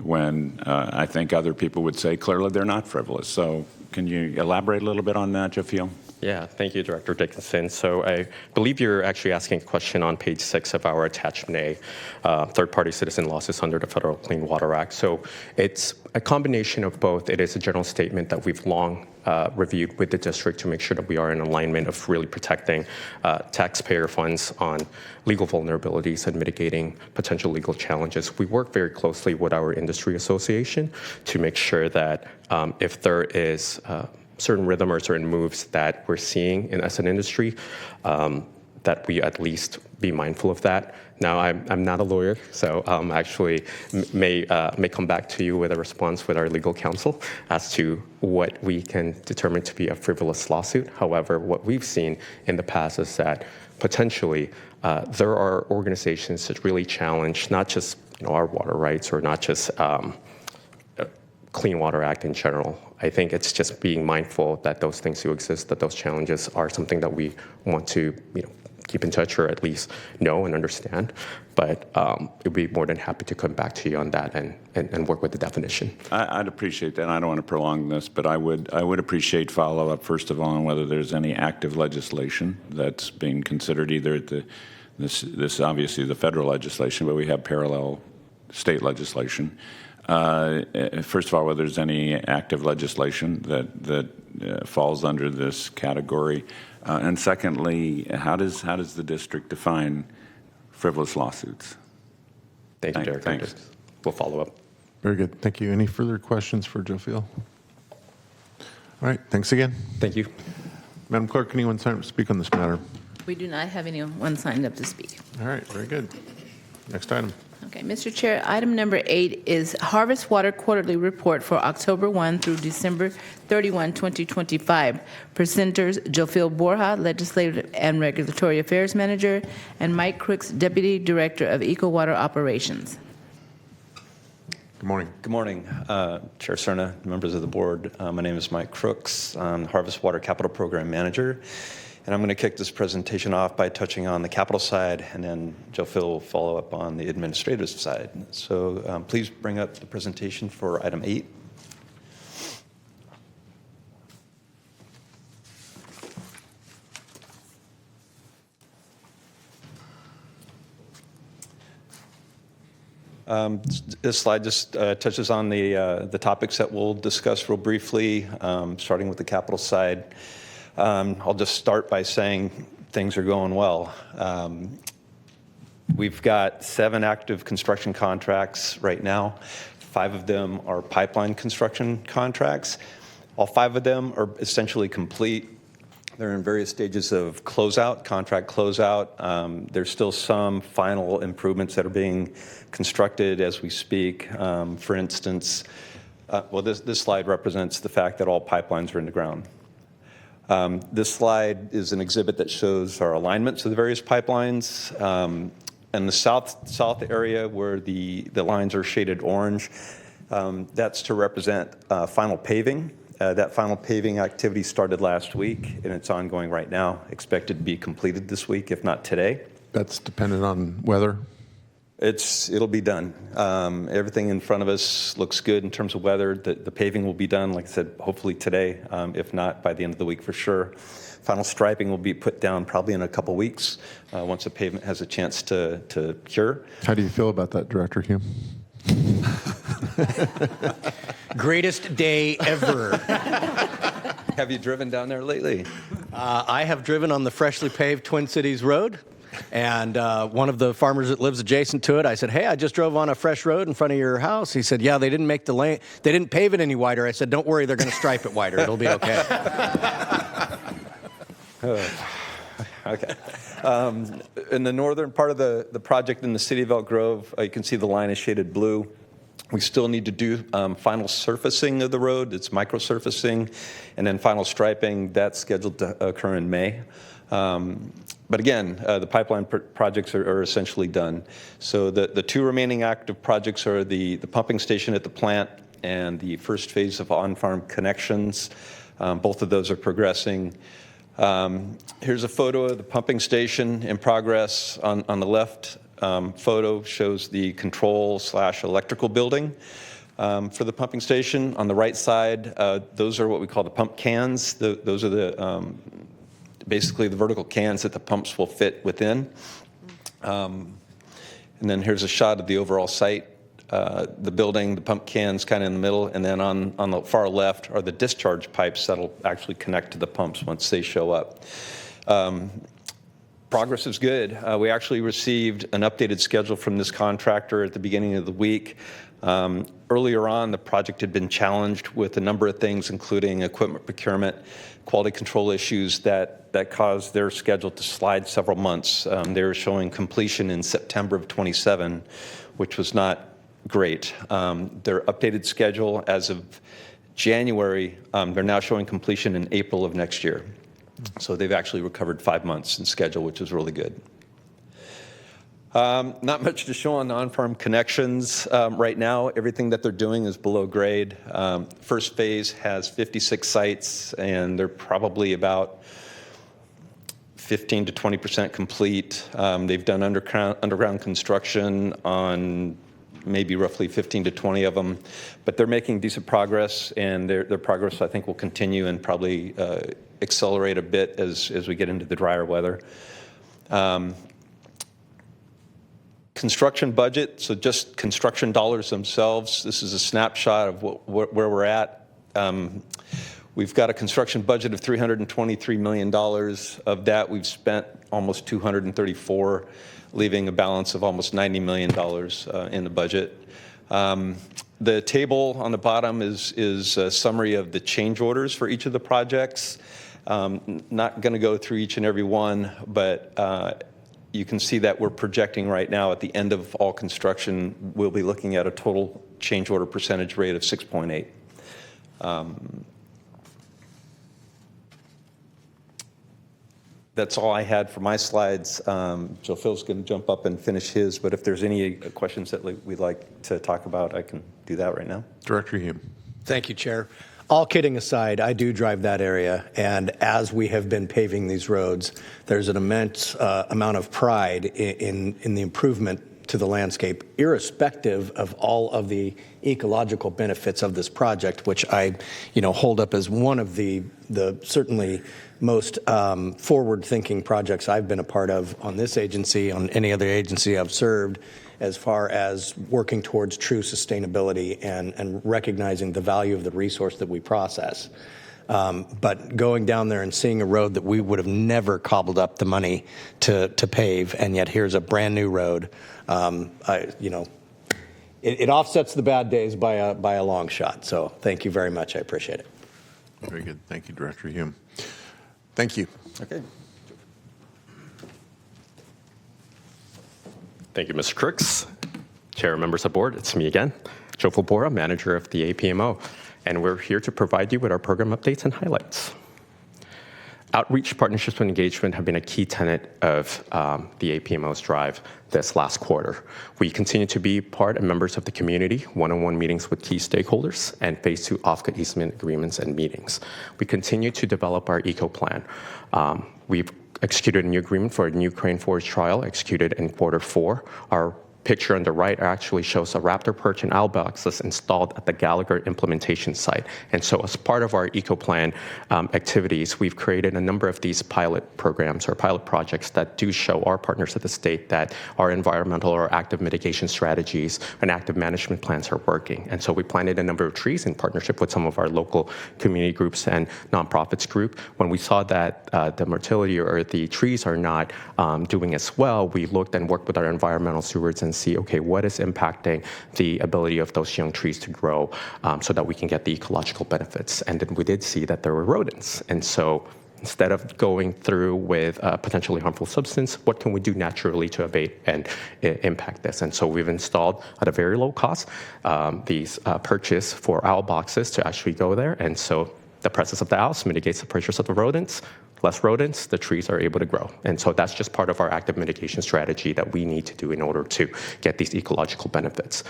Speaker 4: when I think other people would say clearly they're not frivolous. So can you elaborate a little bit on that, Jeff Hill?
Speaker 11: Yeah, thank you, Director Dickinson. So I believe you're actually asking a question on page 6 of our attachment A, third-party citizen lawsuits under the Federal Clean Water Act. So it's a combination of both. It is a general statement that we've long reviewed with the district to make sure that we are in alignment of really protecting taxpayer funds on legal vulnerabilities and mitigating potential legal challenges. We work very closely with our industry association to make sure that if there is certain rhythm or certain moves that we're seeing as an industry, that we at least be mindful of that. Now, I'm not a lawyer, so actually may come back to you with a response with our legal counsel as to what we can determine to be a frivolous lawsuit. However, what we've seen in the past is that potentially there are organizations that really challenge not just our water rights or not just Clean Water Act in general. I think it's just being mindful that those things do exist, that those challenges are something that we want to keep in touch or at least know and understand. But we'd be more than happy to come back to you on that and work with the definition.
Speaker 4: I'd appreciate that. I don't want to prolong this, but I would appreciate follow-up, first of all, on whether there's any active legislation that's being considered either at this obviously the federal legislation, but we have parallel state legislation. First of all, whether there's any active legislation that falls under this category, and secondly, how does the district define frivolous lawsuits?
Speaker 11: Thank you, Derek.
Speaker 4: Thanks.
Speaker 11: We'll follow up.
Speaker 1: Very good. Thank you. Any further questions for Joe Field? All right. Thanks again.
Speaker 11: Thank you.
Speaker 1: Madam Clerk, anyone sign up to speak on this matter?
Speaker 2: We do not have anyone signed up to speak.
Speaker 1: All right. Very good. Next item.
Speaker 2: Okay, Mr. Chair, item number 8 is Harvest Water Quarterly Report for October 1 through December 31, 2025. Presenters, Jofiel Borja, Legislative and Regulatory Affairs Manager, and Mike Crooks, Deputy Director of Eco Water Operations.
Speaker 1: Good morning.
Speaker 13: Good morning, Chair Cerna, members of the board. My name is Mike Crooks. I'm the Harvest Water Capital Program Manager. And I'm going to kick this presentation off by touching on the capital side, and then Joe Phil will follow up on the administrative side. So please bring up the presentation for item 8. This slide just touches on the topics that we'll discuss real briefly, starting with the capital side. I'll just start by saying things are going well. We've got 7 active construction contracts right now. 5 of them are pipeline construction contracts. All 5 of them are essentially complete. They're in various stages of closeout, contract closeout. There's still some final improvements that are being constructed as we speak. For instance, this slide represents the fact that all pipelines are in the ground. This slide is an exhibit that shows our alignments of the various pipelines. In the south area where the lines are shaded orange, that's to represent final paving. That final paving activity started last week, and it's ongoing right now, expected to be completed this week, if not today.
Speaker 1: That's dependent on weather?
Speaker 13: It'll be done. Everything in front of us looks good in terms of weather. The paving will be done, like I said, hopefully today, if not by the end of the week for sure. Final striping will be put down probably in a couple weeks once the pavement has a chance to cure.
Speaker 1: How do you feel about that, Director Hume?
Speaker 3: Greatest day ever.
Speaker 13: Have you driven down there lately?
Speaker 3: I have driven on the freshly paved Twin Cities Road. And one of the farmers that lives adjacent to it, I said, "Hey, I just drove on a fresh road in front of your house." He said, "Yeah, they didn't make the lane. They didn't pave it any wider." I said, "Don't worry, they're going to stripe it wider. It'll be okay."
Speaker 13: Okay. In the northern part of the project in the city of Elk Grove, you can see the line is shaded blue. We still need to do final surfacing of the road. It's micro-surfacing. And then final striping, that's scheduled to occur in May. But again, the pipeline projects are essentially done. So the 2 remaining active projects are the pumping station at the plant and the first phase of on-farm connections. Both of those are progressing. Here's a photo of the pumping station in progress. On the left photo shows the control/electrical building for the pumping station. On the right side, those are what we call the pump cans. Those are basically the vertical cans that the pumps will fit within. And then here's a shot of the overall site. The building, the pump cans kind of in the middle, and then on the far left are the discharge pipes that'll actually connect to the pumps once they show up. Progress is good. We actually received an updated schedule from this contractor at the beginning of the week. Earlier on, the project had been challenged with a number of things, including equipment procurement, quality control issues that caused their schedule to slide several months. They were showing completion in September of 27, which was not great. Their updated schedule as of January, they're now showing completion in April of next year. So they've actually recovered 5 months in schedule, which is really good. Not much to show on the on-farm connections right now. Everything that they're doing is below grade. First phase has 56 sites, and they're probably about 15 to 20% complete. They've done underground construction on maybe roughly 15 to 20 of them, but they're making decent progress, and their progress, I think, will continue and probably accelerate a bit as we get into the drier weather. Construction budget, so just construction dollars themselves. This is a snapshot of where we're at. We've got a construction budget of $323 million. Of that, we've spent almost $234, leaving a balance of almost $90 million in the budget. The table on the bottom is a summary of the change orders for each of the projects. Not going to go through each and every one, but you can see that we're projecting right now at the end of all construction, we'll be looking at a total change order percentage rate of 6.8. That's all I had for my slides. So Phil's going to jump up and finish his, but if there's any questions that we'd like to talk about, I can do that right now.
Speaker 1: Director Hume.
Speaker 3: Thank you, Chair. All kidding aside, I do drive that area, and as we have been paving these roads, there's an immense amount of pride in the improvement to the landscape, irrespective of all of the ecological benefits of this project, which I, hold up as one of the certainly most forward-thinking projects I've been a part of on this agency, on any other agency I've served, as far as working towards true sustainability and recognizing the value of the resource that we process. But going down there and seeing a road that we would have never cobbled up the money to pave, and yet here's a brand new road, it offsets the bad days by a long shot. So thank you very much. I appreciate it.
Speaker 1: Very good. Thank you, Director Hume. Thank you.
Speaker 13: Okay.
Speaker 11: Thank you, Mr. Crooks. Chair, members of the board, it's me again, Joe Fulbora, manager of the APMO, and we're here to provide you with our program updates and highlights. Outreach, partnerships, and engagement have been a key tenet of the APMO's drive this last quarter. We continue to be part and members of the community, one-on-one meetings with key stakeholders, and phase 2 OFCA easement agreements and meetings. We continue to develop our eco plan. We've executed a new agreement for a new crane forage trial executed in Q4. Our picture on the right actually shows a raptor perch and owl boxes installed at the Gallagher implementation site. And so as part of our eco-plan activities, we've created a number of these pilot programs or pilot projects that do show our partners at the state that our environmental or active mitigation strategies and active management plans are working. And so we planted a number of trees in partnership with some of our local community groups and nonprofits group. When we saw that the motility or the trees are not doing as well, we looked and worked with our environmental stewards and see, okay, what is impacting the ability of those young trees to grow so that we can get the ecological benefits. And then we did see that there were rodents. And so instead of going through with a potentially harmful substance, what can we do naturally to abate and impact this? And so we've installed at a very low cost these perches for owl boxes to actually go there. And so the presence of the owls mitigates the pressures of the rodents. Less rodents, the trees are able to grow. And so that's just part of our active mitigation strategy that we need to do in order to get these ecological benefits.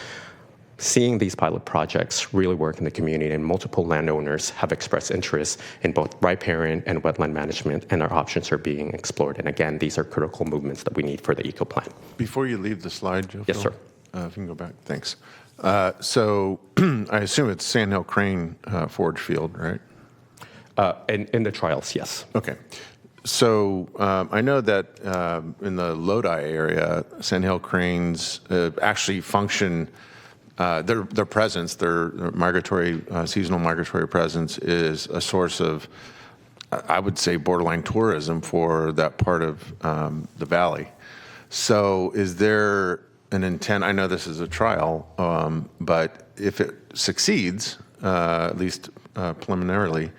Speaker 11: Seeing these pilot projects really work in the community, and multiple landowners have expressed interest in both riparian and wetland management, and our options are being explored. And again, these are critical movements that we need for the eco plan.
Speaker 1: Before you leave the slide, Joe.
Speaker 11: Yes,
Speaker 1: Phil,
Speaker 11: sir.
Speaker 1: If you can go back, thanks. So I assume it's Sandhill Crane Forge Field, right?
Speaker 11: In the trials, yes.
Speaker 1: Okay. So I know that in the Lodi area, Sandhill cranes actually function, their presence, their migratory, seasonal migratory presence is a source of, I would say, borderline tourism for that part of the valley. So is there an intent, I know this is a trial, but if it succeeds, at least preliminarily,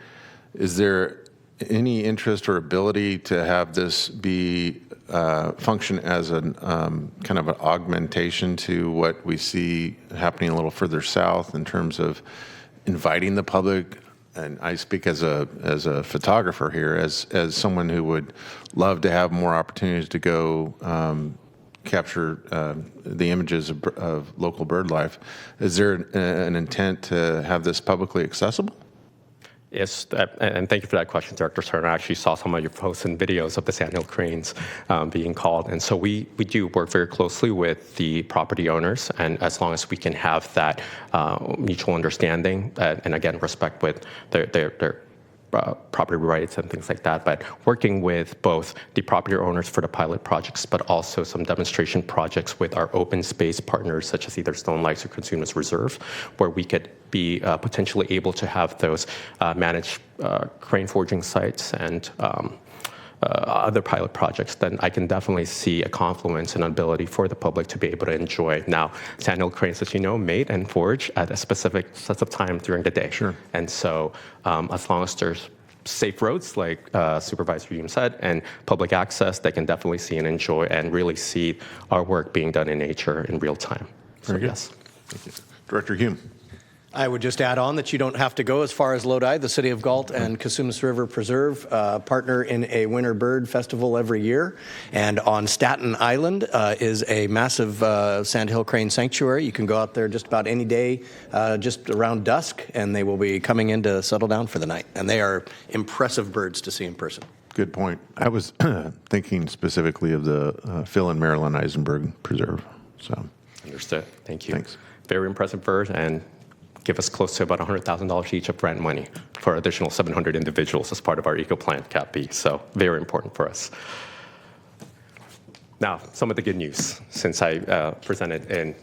Speaker 1: is there any interest or ability to have this be function as a kind of an augmentation to what we see happening a little further south in terms of inviting the public? And I speak as a photographer here, as someone who would love to have more opportunities to go capture the images of local bird life. Is there an intent to have this publicly accessible?
Speaker 11: Yes, and thank you for that question, Director Turner. I actually saw some of your posts and videos of the Sandhill cranes being called. And so we do work very closely with the property owners, and as long as we can have that mutual understanding and again, respect with their property rights and things like that, but working with both the property owners for the pilot projects, but also some demonstration projects with our open space partners, such as either Stone Lakes or Consumers Reserve, where we could be potentially able to have those managed crane forging sites and other pilot projects, then I can definitely see a confluence and ability for the public to be able to enjoy. Now, sandhill cranes, as you know, made and forge at a specific sets of time during the day.
Speaker 1: Sure.
Speaker 11: And so as long as there's safe roads, like Supervisor Hume said, and public access, they can definitely see and enjoy and really see our work being done in nature in real time.
Speaker 1: Very good.
Speaker 11: Yes.
Speaker 1: Thank you. Director Hume.
Speaker 3: I would just add on that you don't have to go as far as Lodi. The City of Galt and Cosumnes River Preserve partner in a winter bird festival every year. And on Staten Island is a massive sandhill crane sanctuary. You can go out there just about any day, just around dusk, and they will be coming in to settle down for the night. And they are impressive birds to see in person.
Speaker 1: Good point. I was thinking specifically of the Phil and Marilyn Eisenberg Preserve. So
Speaker 11: Understood. Thank you.
Speaker 1: Thanks.
Speaker 11: Very impressive bird, and give us close to about $100,000 each of grant money for additional 700 individuals as part of our eco plan, Cap B. So very important for us. Now, some of the good news since I presented in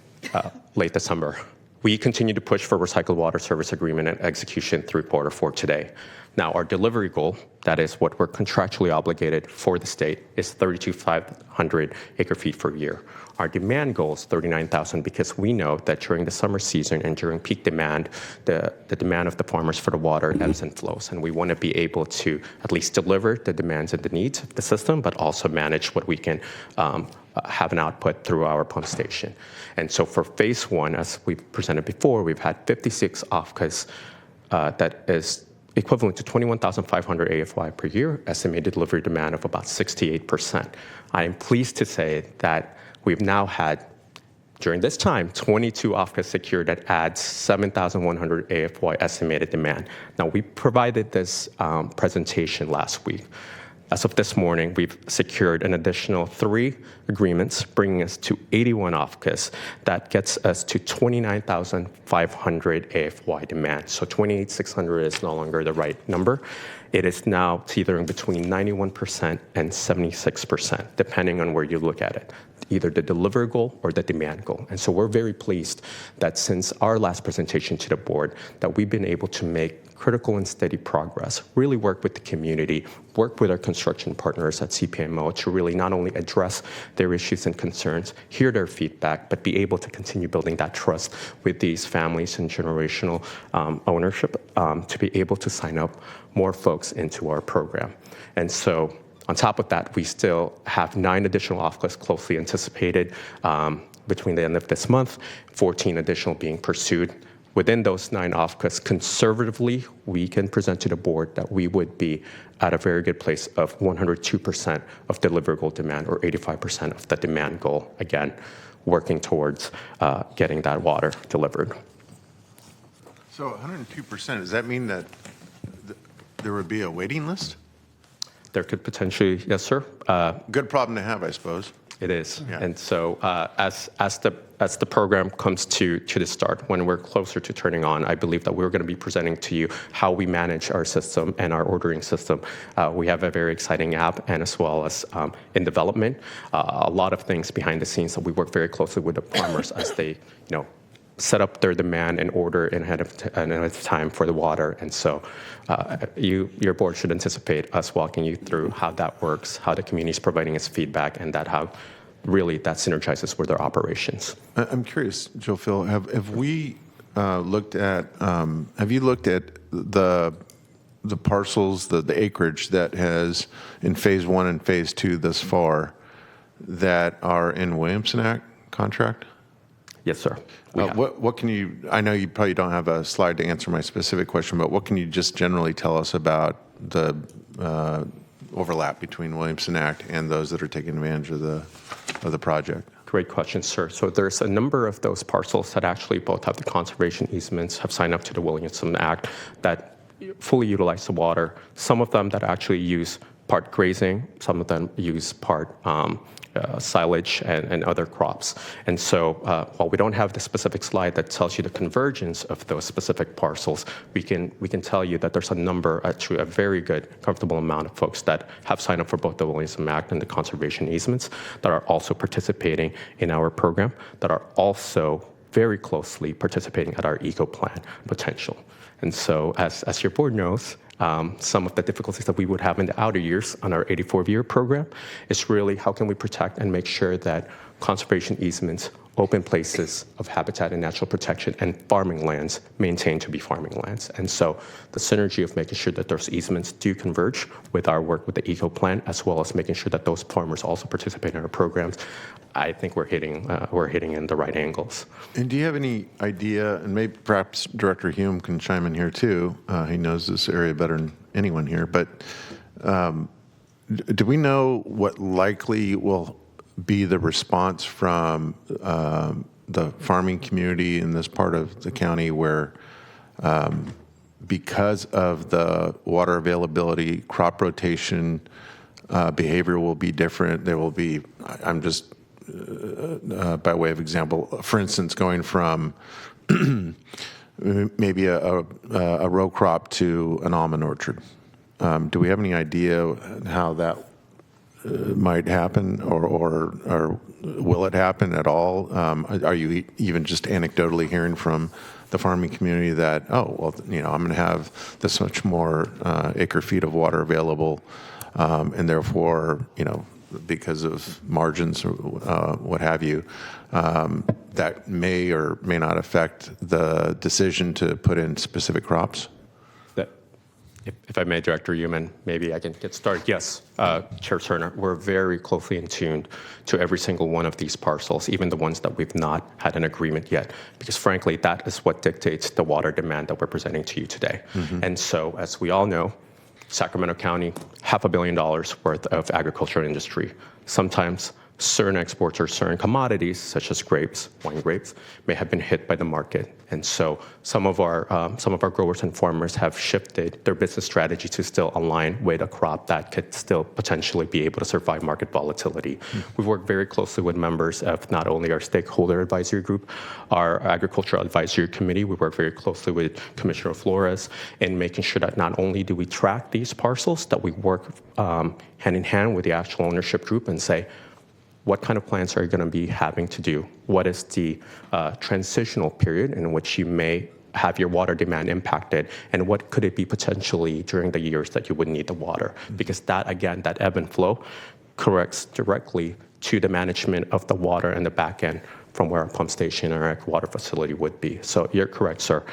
Speaker 11: late December. We continue to push for recycled water service agreement and execution through quarter 4 today. Now, our delivery goal, that is what we're contractually obligated for the state, is 32,500 acre feet per year. Our demand goal is 39,000 because we know that during the summer season and during peak demand, the demand of the farmers for the water ebbs and flows. And we want to be able to at least deliver the demands and the needs of the system, but also manage what we can have an output through our pump station. And so for phase 1, as we presented before, we've had 56 OFCAs that is equivalent to 21,500 AFY per year, estimated delivery demand of about 68%. I am pleased to say that we've now had, during this time, 22 OFCAs secured that adds 7,100 AFY estimated demand. Now, we provided this presentation last week. As of this morning, we've secured an additional 3 agreements, bringing us to 81 OFCAs. That gets us to 29,500 AFY demand. So 28,600 is no longer the right number. It is now teetering between 91% and 76%, depending on where you look at it, either the delivery goal or the demand goal. And so we're very pleased that since our last presentation to the board, that we've been able to make critical and steady progress, really work with the community, work with our construction partners at CPMO to really not only address their issues and concerns, hear their feedback, but be able to continue building that trust with these families and generational ownership to be able to sign up more folks into our program. And so on top of that, we still have 9 additional OFCAs closely anticipated between the end of this month, 14 additional being pursued. Within those 9 OFCAs, conservatively, we can present to the board that we would be at a very good place of 102% of deliverable demand or 85% of the demand goal, again, working towards getting that water delivered.
Speaker 1: So 102%, does that mean that there would be a waiting list?
Speaker 11: There could potentially, yes, sir.
Speaker 1: Good problem to have, I suppose.
Speaker 11: It is.
Speaker 1: Yeah.
Speaker 11: And so as the program comes to the start, when we're closer to turning on, I believe that we're going to be presenting to you how we manage our system and our ordering system. We have a very exciting app, and as well as in development, a lot of things behind the scenes that we work very closely with the farmers as they, set up their demand and order ahead of time for the water. And so your board should anticipate us walking you through how that works, how the community is providing us feedback, and how really that synergizes with their operations.
Speaker 1: I'm curious, Joe Phil, have we looked at, have you looked at the parcels, the acreage that has in phase 1 and phase 2 thus far that are in Williamson Act contract?
Speaker 11: Yes, sir.
Speaker 1: What can you, I know you probably don't have a slide to answer my specific question, but what can you just generally tell us about the overlap between Williamson Act and those that are taking advantage of the project?
Speaker 11: Great question, sir. So there's a number of those parcels that actually both have the conservation easements, have signed up to the Williamson Act, that fully utilize the water. Some of them that actually use part grazing, some of them use part silage and other crops. And so while we don't have the specific slide that tells you the convergence of those specific parcels, we can tell you that there's a number, actually a very good, comfortable amount of folks that have signed up for both the Williamson Act and the conservation easements that are also participating in our program, that are also very closely participating at our eco plan potential. And so as your board knows, some of the difficulties that we would have in the outer years on our 84-year program is really how can we protect and make sure that conservation easements, open places of habitat and natural protection, and farming lands maintained to be farming lands. And so the synergy of making sure that those easements do converge with our work with the eco plan, as well as making sure that those farmers also participate in our programs, I think we're hitting in the right angles.
Speaker 1: And do you have any idea, and maybe perhaps Director Hume can chime in here too, he knows this area better than anyone here, but do we know what likely will be the response from the farming community in this part of the county where because of the water availability, crop rotation behavior will be different? There will be, I'm just by way of example, for instance, going from maybe a row crop to an almond orchard. Do we have any idea how that might happen, or will it happen at all? Are you even just anecdotally hearing from the farming community that, oh, well, I'm going to have this much more acre feet of water available, and therefore, because of margins or what have you, that may or may not affect the decision to put in specific crops?
Speaker 11: If I may, Director Human, maybe I can get started. Yes, Chair Turner, we're very closely in tune to every single one of these parcels, even the ones that we've not had an agreement yet, because frankly, that is what dictates the water demand that we're presenting to you today. Mm-hmm. And so, as we all know, Sacramento County, $500 million worth of agricultural industry. Sometimes certain exports or certain commodities, such as grapes, wine grapes, may have been hit by the market. And so some of our growers and farmers have shifted their business strategy to still align with a crop that could still potentially be able to survive market volatility. Mm-hmm. We've worked very closely with members of not only our stakeholder advisory group, our agricultural advisory committee. We work very closely with Commissioner Flores in making sure that not only do we track these parcels, that we work hand in hand with the actual ownership group and say, what kind of plans are you going to be having to do? What is the transitional period in which you may have your water demand impacted, and what could it be potentially during the years that you would need the water? Because that, again, that ebb and flow corrects directly to the management of the water and the back end from where our pump station or our water facility would be. So you're correct, sir.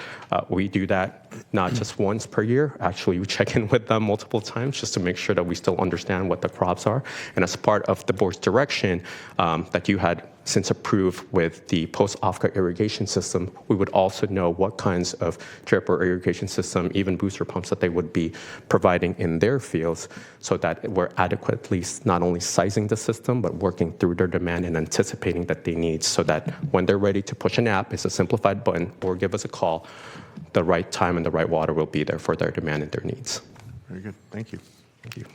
Speaker 11: We do that not just once per year. Actually, we check in with them multiple times just to make sure that we still understand what the crops are. And as part of the board's direction that you had since approved with the post-OFCA irrigation system, we would also know what kinds of drip or irrigation system, even booster pumps that they would be providing in their fields, so that we're adequately not only sizing the system, but working through their demand and anticipating that they need, so that when they're ready to push an app, it's a simplified button, or give us a call, the right time and the right water will be there for their demand and their needs.
Speaker 1: Very good. Thank you.
Speaker 11: Thank you.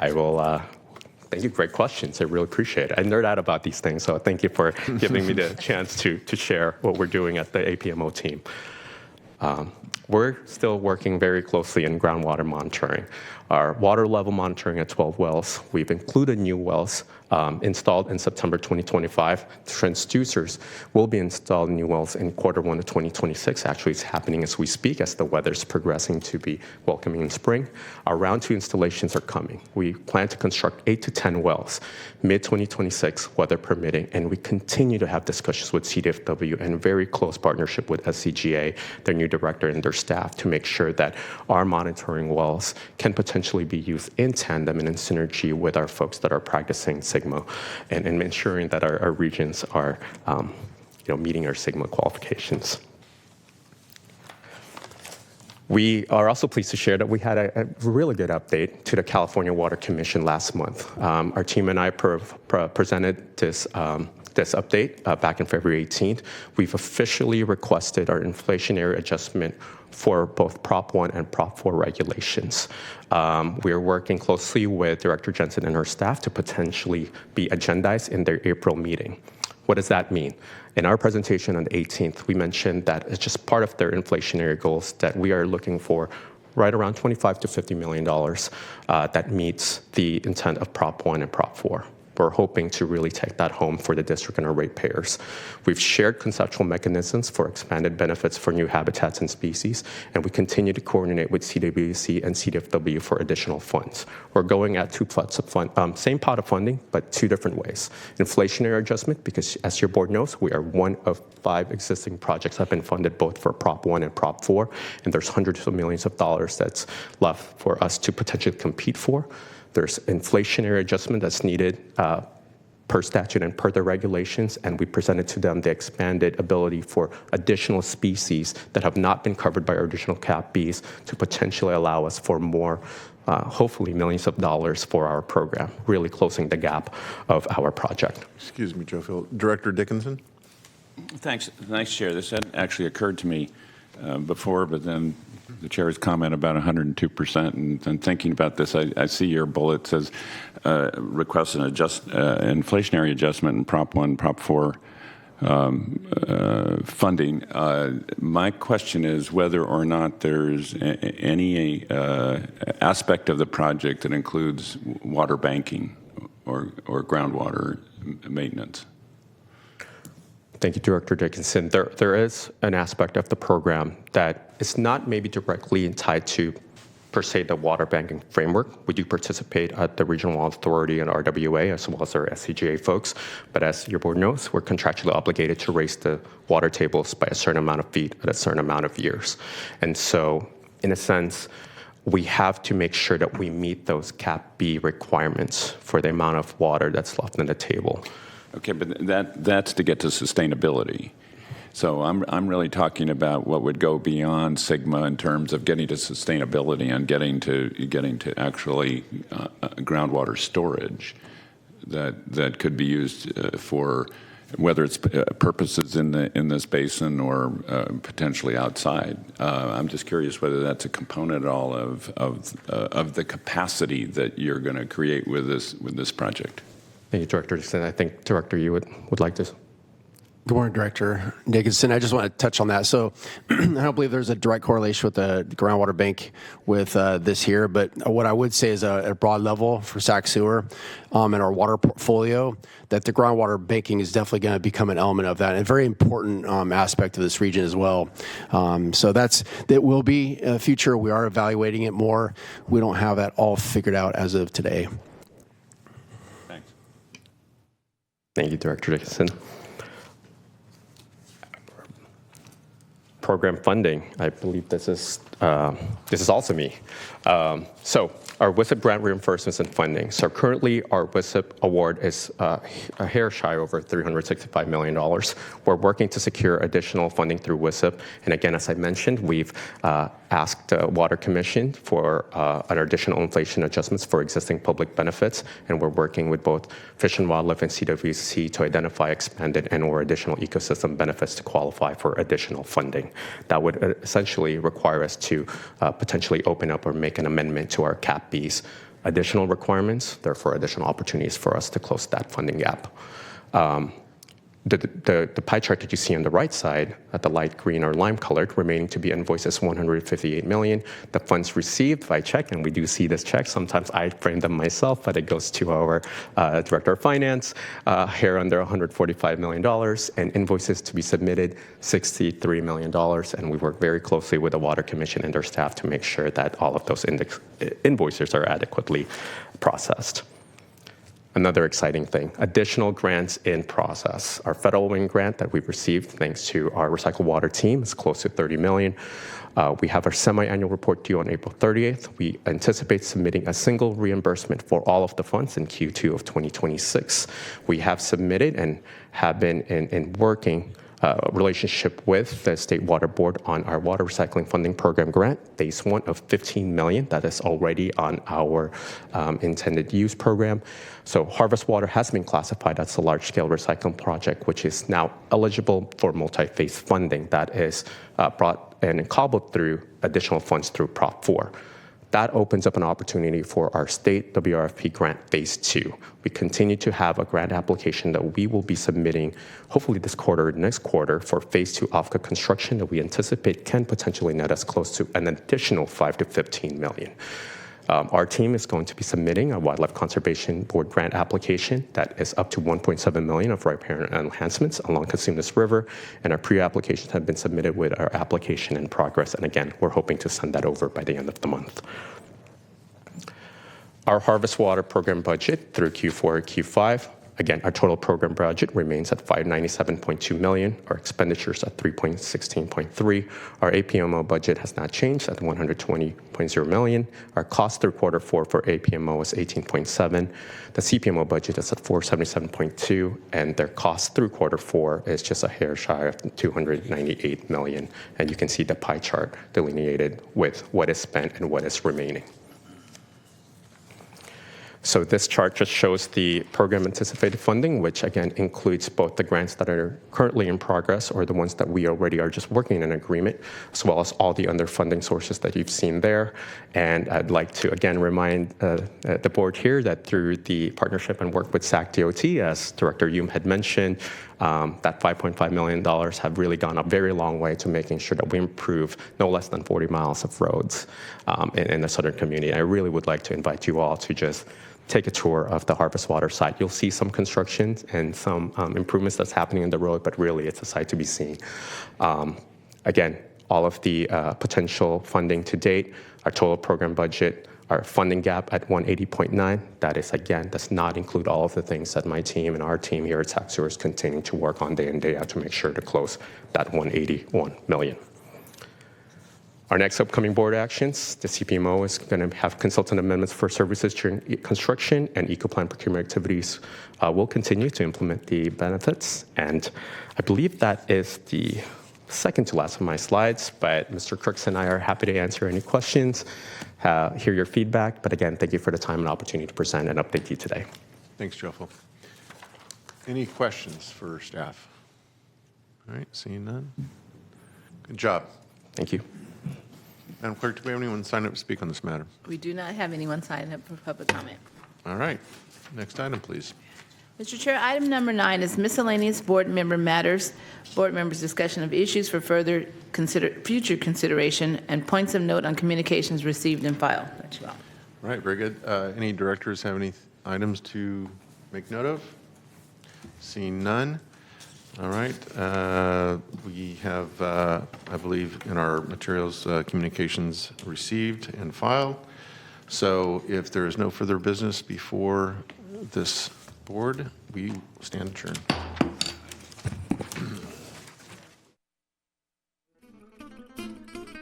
Speaker 11: I will... Thank you. Great questions. I really appreciate it. I nerd out about these things, so thank you for giving me the chance to share what we're doing at the APMO team. We're still working very closely in groundwater monitoring. Our water level monitoring at 12 wells, we've included new wells installed in September 2025. Transducers will be installed in new wells in Q1 of 2026. Actually, it's happening as we speak, as the weather's progressing to be welcoming in spring. Our round 2 installations are coming. We plan to construct 8 to 10 wells, mid-2026, weather permitting, and we continue to have discussions with CDFW and very close partnership with SCGA, their new director and their staff, to make sure that our monitoring wells can potentially be used in tandem and in synergy with our folks that are practicing Sigma, and ensuring that our regions are meeting our Sigma qualifications. We are also pleased to share that we had a really good update to the California Water Commission last month. Our team and I presented this this update back in February 18th, we've officially requested our inflationary adjustment for both Prop 1 and Prop 4 regulations. We are working closely with Director Jensen and her staff to potentially be agendized in their April meeting. What does that mean? In our presentation on the 18th, we mentioned that it's just part of their inflationary goals that we are looking for right around $25 to $50 million that meets the intent of Prop 1 and Prop 4. We're hoping to really take that home for the district and our ratepayers. We've shared conceptual mechanisms for expanded benefits for new habitats and species, and we continue to coordinate with CWC and CDFW for additional funds. We're going at two pots of fund, same pot of funding, but two different ways. Inflationary adjustment, because as your board knows, we are one of 5 existing projects that have been funded both for Prop 1 and Prop 4, and there's hundreds of millions of dollars that's left for us to potentially compete for. There's inflationary adjustment that's needed per statute and per the regulations, and we presented to them the expanded ability for additional species that have not been covered by our additional Cap Bs to potentially allow us for more, hopefully millions of dollars for our program, really closing the gap of our project.
Speaker 1: Excuse me, Joe Phil. Director Dickinson?
Speaker 4: Thanks, Chair. This had actually occurred to me before, but then the chair's comment about 102%, and thinking about this, I see your bullet says request an inflationary adjustment in Prop 1, Prop 4 funding. My question is whether or not there's any aspect of the project that includes water banking or groundwater maintenance.
Speaker 11: Thank you, Director Dickinson. There is an aspect of the program that is not maybe directly tied to, per se, the water banking framework. We do participate at the Regional Water Authority and RWA, as well as our SCGA folks. But as your board knows, we're contractually obligated to raise the water tables by a certain amount of feet at a certain amount of years. And so, in a sense, we have to make sure that we meet those Cap B requirements for the amount of water that's left on the table.
Speaker 4: Okay, but that's to get to sustainability. So I'm really talking about what would go beyond Sigma in terms of getting to sustainability and getting to actually groundwater storage that could be used for whether it's purposes in this basin or potentially outside. I'm just curious whether that's a component at all of the capacity that you're going to create with this project.
Speaker 11: Thank you, Director Dickinson. I think, Director, you would like to.
Speaker 14: Good morning, Director Dickinson. I just want to touch on that. So I don't believe there's a direct correlation with the groundwater bank with this here, but what I would say is at a broad level for SacSewer and our water portfolio, that the groundwater banking is definitely going to become an element of that, and a very important aspect of this region as well. So that will be a future. We are evaluating it more. We don't have that all figured out as of today.
Speaker 11: Thank you, Director Dickinson. Program funding. I believe this is also me. So our WISIP grant reimbursements and funding. So currently our WISIP award is a hair shy over $365 million. We're working to secure additional funding through WISIP. And again, as I mentioned, we've asked the Water Commission for an additional inflation adjustments for existing public benefits. And we're working with both Fish and Wildlife and CWC to identify expanded and or additional ecosystem benefits to qualify for additional funding. That would essentially require us to potentially open up or make an amendment to our Cap B's additional requirements, therefore additional opportunities for us to close that funding gap. The pie chart that you see on the right side at the light green or lime colored remaining to be invoiced is $158 million. The funds received by check, and we do see this check. Sometimes I frame them myself, but it goes to our Director of Finance, here under $145 million, and invoices to be submitted, $63 million. And we work very closely with the Water Commission and their staff to make sure that all of those invoices are adequately processed. Another exciting thing, additional grants in process. Our federal wing grant that we've received thanks to our recycled water team is close to $30 million. We have our semi-annual report due on April 30th. We anticipate submitting a single reimbursement for all of the funds in Q2 of 2026. We have submitted and have been in working relationship with the State Water Board on our water recycling funding program grant, phase 1 of $15 million. That is already on our intended use program. So Harvest Water has been classified as a large-scale recycling project, which is now eligible for multi-phase funding that is brought and cobbled through additional funds through Prop 4. That opens up an opportunity for our state WRFP grant phase 2. We continue to have a grant application that we will be submitting hopefully this quarter or next quarter for phase 2 OFCA construction that we anticipate can potentially net us close to an additional $5 to $15 million. Our team is going to be submitting a Wildlife Conservation Board grant application that is up to $1.7 million of riparian enhancements along Cosumnes River, and our pre-applications have been submitted with our application in progress. And again, we're hoping to send that over by the end of the month. Our Harvest Water program budget through Q4 and Q5. Again, our total program budget remains at $597.2 million. Our expenditures at $316.3. Our APMO budget has not changed at $120.0 million. Our cost through quarter 4 for APMO is $18.7. The CPMO budget is at $477.2, and their cost through quarter 4 is just a hair shy of $298 million. And you can see the pie chart delineated with what is spent and what is remaining. So this chart just shows the program anticipated funding, which again includes both the grants that are currently in progress or the ones that we already are just working in agreement, as well as all the other funding sources that you've seen there. And I'd like to again remind the board here that through the partnership and work with SacDOT, as Director Hume had mentioned, that $5.5 million have really gone a very long way to making sure that we improve no less than 40 miles of roads in the southern community. I really would like to invite you all to just take a tour of the Harvest Water site. You'll see some construction and some improvements that's happening in the road, but really it's a site to be seen. Again, all of the potential funding to date, our total program budget, our funding gap at 180.9, that is, again, does not include all of the things that my team and our team here at SacSewer is continuing to work on day in, day out to make sure to close that 181 million. Our next upcoming board actions, the CPMO is going to have consultant amendments for services during construction, and eco-plan procurement activities will continue to implement the benefits. And I believe that is the second to last of my slides, but Mr. Crooks and I are happy to answer any questions, hear your feedback. But again, thank you for the time and opportunity to present and update you today.
Speaker 1: Thanks, Jeffel. Any questions for staff? All right, seeing none. Good job.
Speaker 11: Thank you.
Speaker 1: Madam Clerk, do we have anyone signed up to speak on this matter?
Speaker 2: We do not have anyone signed up for public comment.
Speaker 1: All right. Next item, please.
Speaker 2: Mr. Chair, item number 9 is miscellaneous board member matters. Board members' discussion of issues for further future consideration and points of note on communications received and filed. Thank you all.
Speaker 1: All right, very good. Any directors have any items to make note of? Seeing none. All right. We have, I believe, in our materials, communications received and filed. So if there is no further business before this board, we stand adjourned.